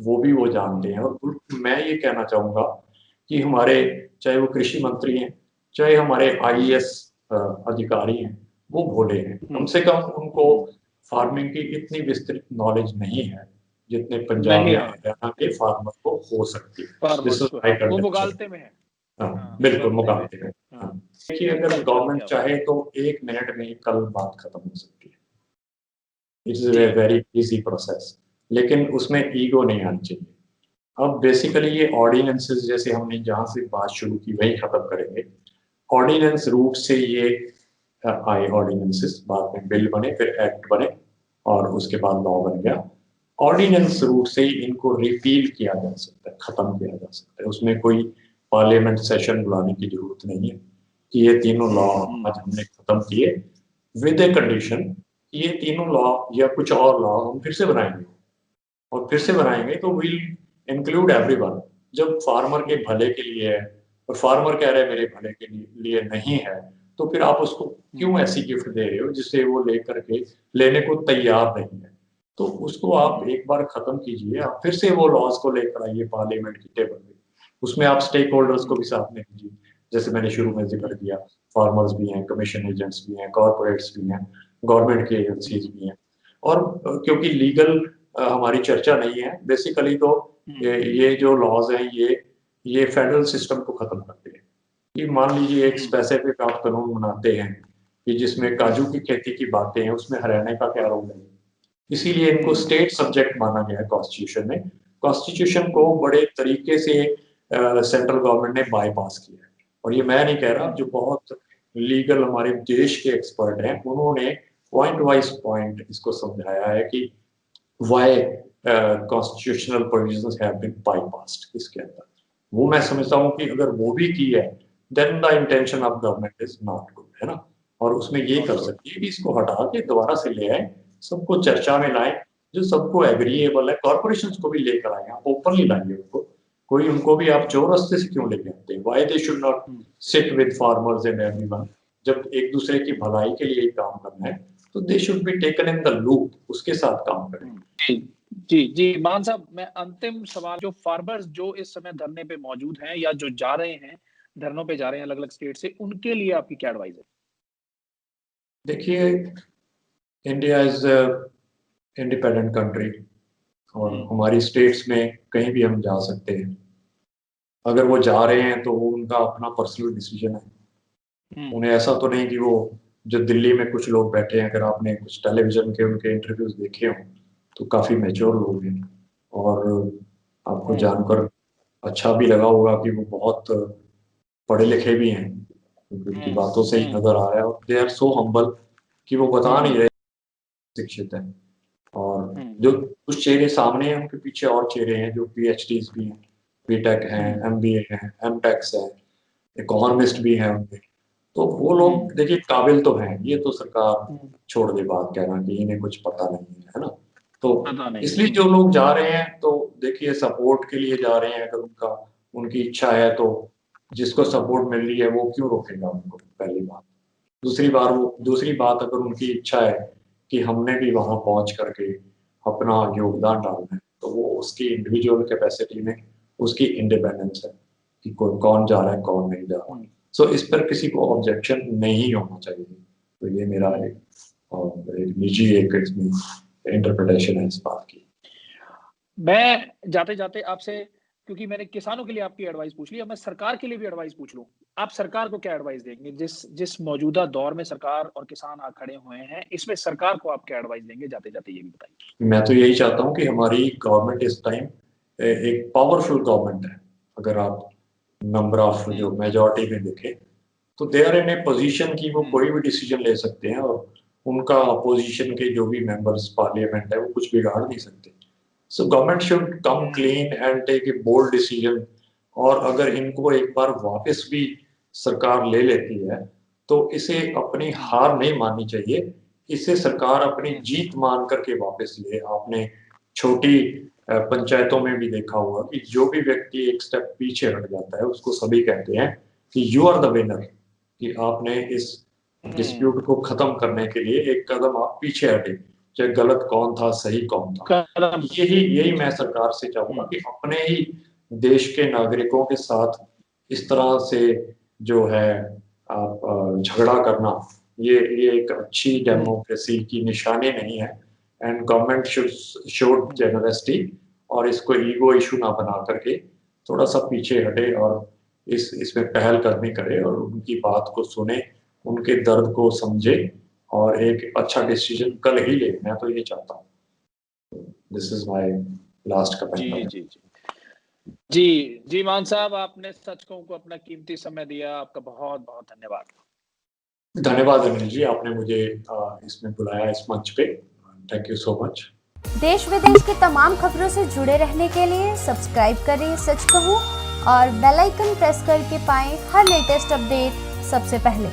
वो भी वो जानते हैं। और मैं ये कहना चाहूंगा कि हमारे, चाहे वो कृषि मंत्री हैं, चाहे हमारे आईएएस अधिकारी हैं, वो भोले हैं। कम से कम उनको फार्मिंग की इतनी विस्तृत नॉलेज नहीं है जितने पंजाब या हरियाणा के फार्मर को हो सकती है। दिस इज माय वो कंडीशन। मुगालते में है। हाँ, बिल्कुल मुकाबले में। हाँ, देखिए अगर गवर्नमेंट क्या चाहे तो 1 मिनट में कल बात खत्म हो सकती है, it's a very easy process, लेकिन उसमें ईगो नहीं आनी चाहिए। अब बेसिकली ये ऑर्डिनेंसेस, जैसे हमने जहां से बात शुरू की वही खत्म करेंगे। ऑर्डिनेंस रूट से ये आए ऑर्डिनेंसेस, बाद में बिल बने, फिर एक्ट बने, और उसके बाद लॉ बन गया। ऑर्डिनेंस रूट से ही इनको रिपील किया जा सकता है, खत्म किया जा सकता है। उसमें कोई पार्लियामेंट सेशन बुलाने की जरूरत नहीं है कि ये तीनों लॉ आज हमने खत्म किए, विद ए कंडीशन ये तीनों लॉ या कुछ और लॉ हम फिर से बनाएंगे, और फिर से बनाएंगे तो विल इंक्लूड एवरीवन। जब फार्मर के भले के लिए है और फार्मर कह रहे हैं मेरे भले के लिए नहीं है, तो फिर आप उसको क्यों ऐसी गिफ्ट दे रहे हो जिसे वो लेकर के लेने को तैयार नहीं है। तो उसको आप एक बार खत्म कीजिए, आप फिर से वो लॉज को लेकर आइए पार्लियामेंट की टेबल पे। उसमें आप स्टेक होल्डर्स को भी साथ में लीजिए, जैसे मैंने शुरू में जिक्र किया, फार्मर्स भी हैं, कमीशन एजेंट्स भी हैं, कॉर्पोरेट्स भी हैं, गवर्नमेंट की एजेंसीज भी हैं। और क्योंकि लीगल हमारी चर्चा नहीं है बेसिकली, तो ये जो लॉज हैं ये फेडरल सिस्टम को खत्म करते हैं। कि मान लीजिए एक स्पेसिफिक आप कानून बनाते हैं कि जिसमें काजू की खेती की बातें हैं, उसमें हरियाणा का क्या रोल है, इसीलिए इनको स्टेट सब्जेक्ट माना गया है कॉन्स्टिट्यूशन में। कॉन्स्टिट्यूशन को बड़े तरीके से सेंट्रल गवर्नमेंट ने बाईपास किया है। और ये मैं नहीं कह रहा, जो बहुत लीगल हमारे देश के एक्सपर्ट हैं उन्होंने पॉइंट वाइज पॉइंट इसको समझाया है कि why constitutional provisions have been bypassed इसके अंदर। वो मैं समझता हूँ कि अगर वो भी की है, then the intention of government is not good, है ना। और उसमें ये कर सकती है कि इसको हटा के दोबारा से ले आए, सबको चर्चा में लाए, जो सबको एग्रीएबल है। कॉर्पोरेशंस को भी लेकर आए, आप ओपनली लाइए उनको, कोई उनको भी आप चोर रास्ते से क्यों लेके आते हैं। Why they should not sit with farmers and everyone. जब एक दूसरे की भलाई के लिए काम करना है तो they should be taken in the loop, उसके साथ काम करें। जी जी मान साहब, मैं अंतिम सवाल, जो फार्मर्स जो इस समय धरने पे मौजूद हैं या जो जा रहे हैं, धरनों पे जा रहे हैं अलग अलग स्टेट से, उनके लिए आपकी क्या एडवाइस है? देखिए, इंडिया इज इंडिपेंडेंट कंट्री, और हमारी स्टेट्स में कहीं भी हम जा सकते हैं। अगर वो जा रहे हैं तो वो उनका अपना पर्सनल डिसीजन है। उन्हें ऐसा तो नहीं कि वो, जो दिल्ली में कुछ लोग बैठे हैं, अगर आपने कुछ टेलीविजन के उनके इंटरव्यूज देखे हों तो काफी मैच्योर लोग हैं, और आपको जानकर अच्छा भी लगा होगा कि वो बहुत पढ़े लिखे भी हैं, उनकी बातों से ही नजर आ रहा है। और दे आर सो हम्बल कि वो बता नहीं रहे शिक्षित है। और जो कुछ चेहरे सामने हैं उनके पीछे और चेहरे हैं जो PhDs भी हैं, बीटेक हैं, MBA हैं, MTechs हैं, इकोनॉमिस्ट भी हैं उनके। तो वो लोग देखिए काबिल तो हैं, ये तो सरकार छोड़ दे बात कहना कि इन्हें कुछ पता नहीं है ना। तो इसलिए जो लोग जा रहे हैं तो देखिए सपोर्ट के लिए जा रहे हैं, अगर उनकी इच्छा है तो जिसको सपोर्ट मिल रही है वो क्यों रोकेगा उनको, पहली बात। दूसरी बात अगर उनकी इच्छा है कि हमने भी वहां पहुंच करके अपना योगदान डालना है तो वो उसकी इंडिविजुअल कैपेसिटी में उसकी इंडिपेंडेंस है कि कौन जा रहा है कौन नहीं जा रहा। सो इस पर किसी को ऑब्जेक्शन नहीं होना चाहिए। तो ये मेरा एक निजी एक इंटरप्रिटेशन है इस बात की। मैं जाते जाते आपसे, क्योंकि मैंने किसानों के लिए आपकी एडवाइस पूछ ली, अब मैं सरकार के लिए भी एडवाइस पूछ लूं। आप सरकार को क्या एडवाइस देंगे? जिस मौजूदा दौर में सरकार और किसान आ खड़े हुए हैं, इसमें सरकार को आप क्या एडवाइस देंगे? जाते जाते ये भी बताइए। मैं तो यही चाहता हूँ कि हमारी गवर्नमेंट इस टाइम एक पावरफुल गवर्नमेंट है। अगर आप नंबर ऑफ जो मेजॉरिटी में देखें तो they are in A position कि वो कोई भी डिसीजन ले सकते हैं और उनका अपोजिशन के जो भी मेंबर्स पार्लियामेंट है वो कुछ बिगाड़ नहीं सकते। So government should come clean and take a bold decision. और अगर इनको एक बार वापस भी सरकार ले लेती है तो इसे अपनी हार नहीं माननी चाहिए, इसे सरकार अपनी जीत मान करके वापस ले। आपने छोटी पंचायतों में भी देखा होगा कि जो भी व्यक्ति एक स्टेप पीछे हट जाता है उसको सभी कहते हैं कि यू आर द विनर, कि आपने इस डिस्प्यूट को खत्म करने के लिए एक कदम आप पीछे हटे, चाहे गलत कौन था सही कौन था। यही मैं सरकार से चाहूंगा कि अपने ही देश के नागरिकों के साथ इस तरह से जो है आप झगड़ा करना, ये एक अच्छी डेमोक्रेसी की निशानी नहीं है। And government should show generosity और इसको ईगो इशू ना बना करके थोड़ा सा पीछे हटे और इसमें पहल करनी करे और उनकी बात को सुने, उनके दर्द को समझे और एक अच्छा डिसीजन कल ही ले। मैं तो ये चाहता हूँ। This is my last comment. जी मान साहब, आपने सच कहूं को अपना कीमती समय दिया, आपका बहुत बहुत धन्यवाद। धन्यवाद अनिल जी, आपने मुझे इसमें बुलाया इस मंच पे। Thank you so much. देश विदेश की तमाम खबरों से जुड़े रहने के लिए सब्सक्राइब करें सच कहूं और बेल आइकन प्रेस करके पाएं हर लेटेस्ट अपडेट सबसे पहले।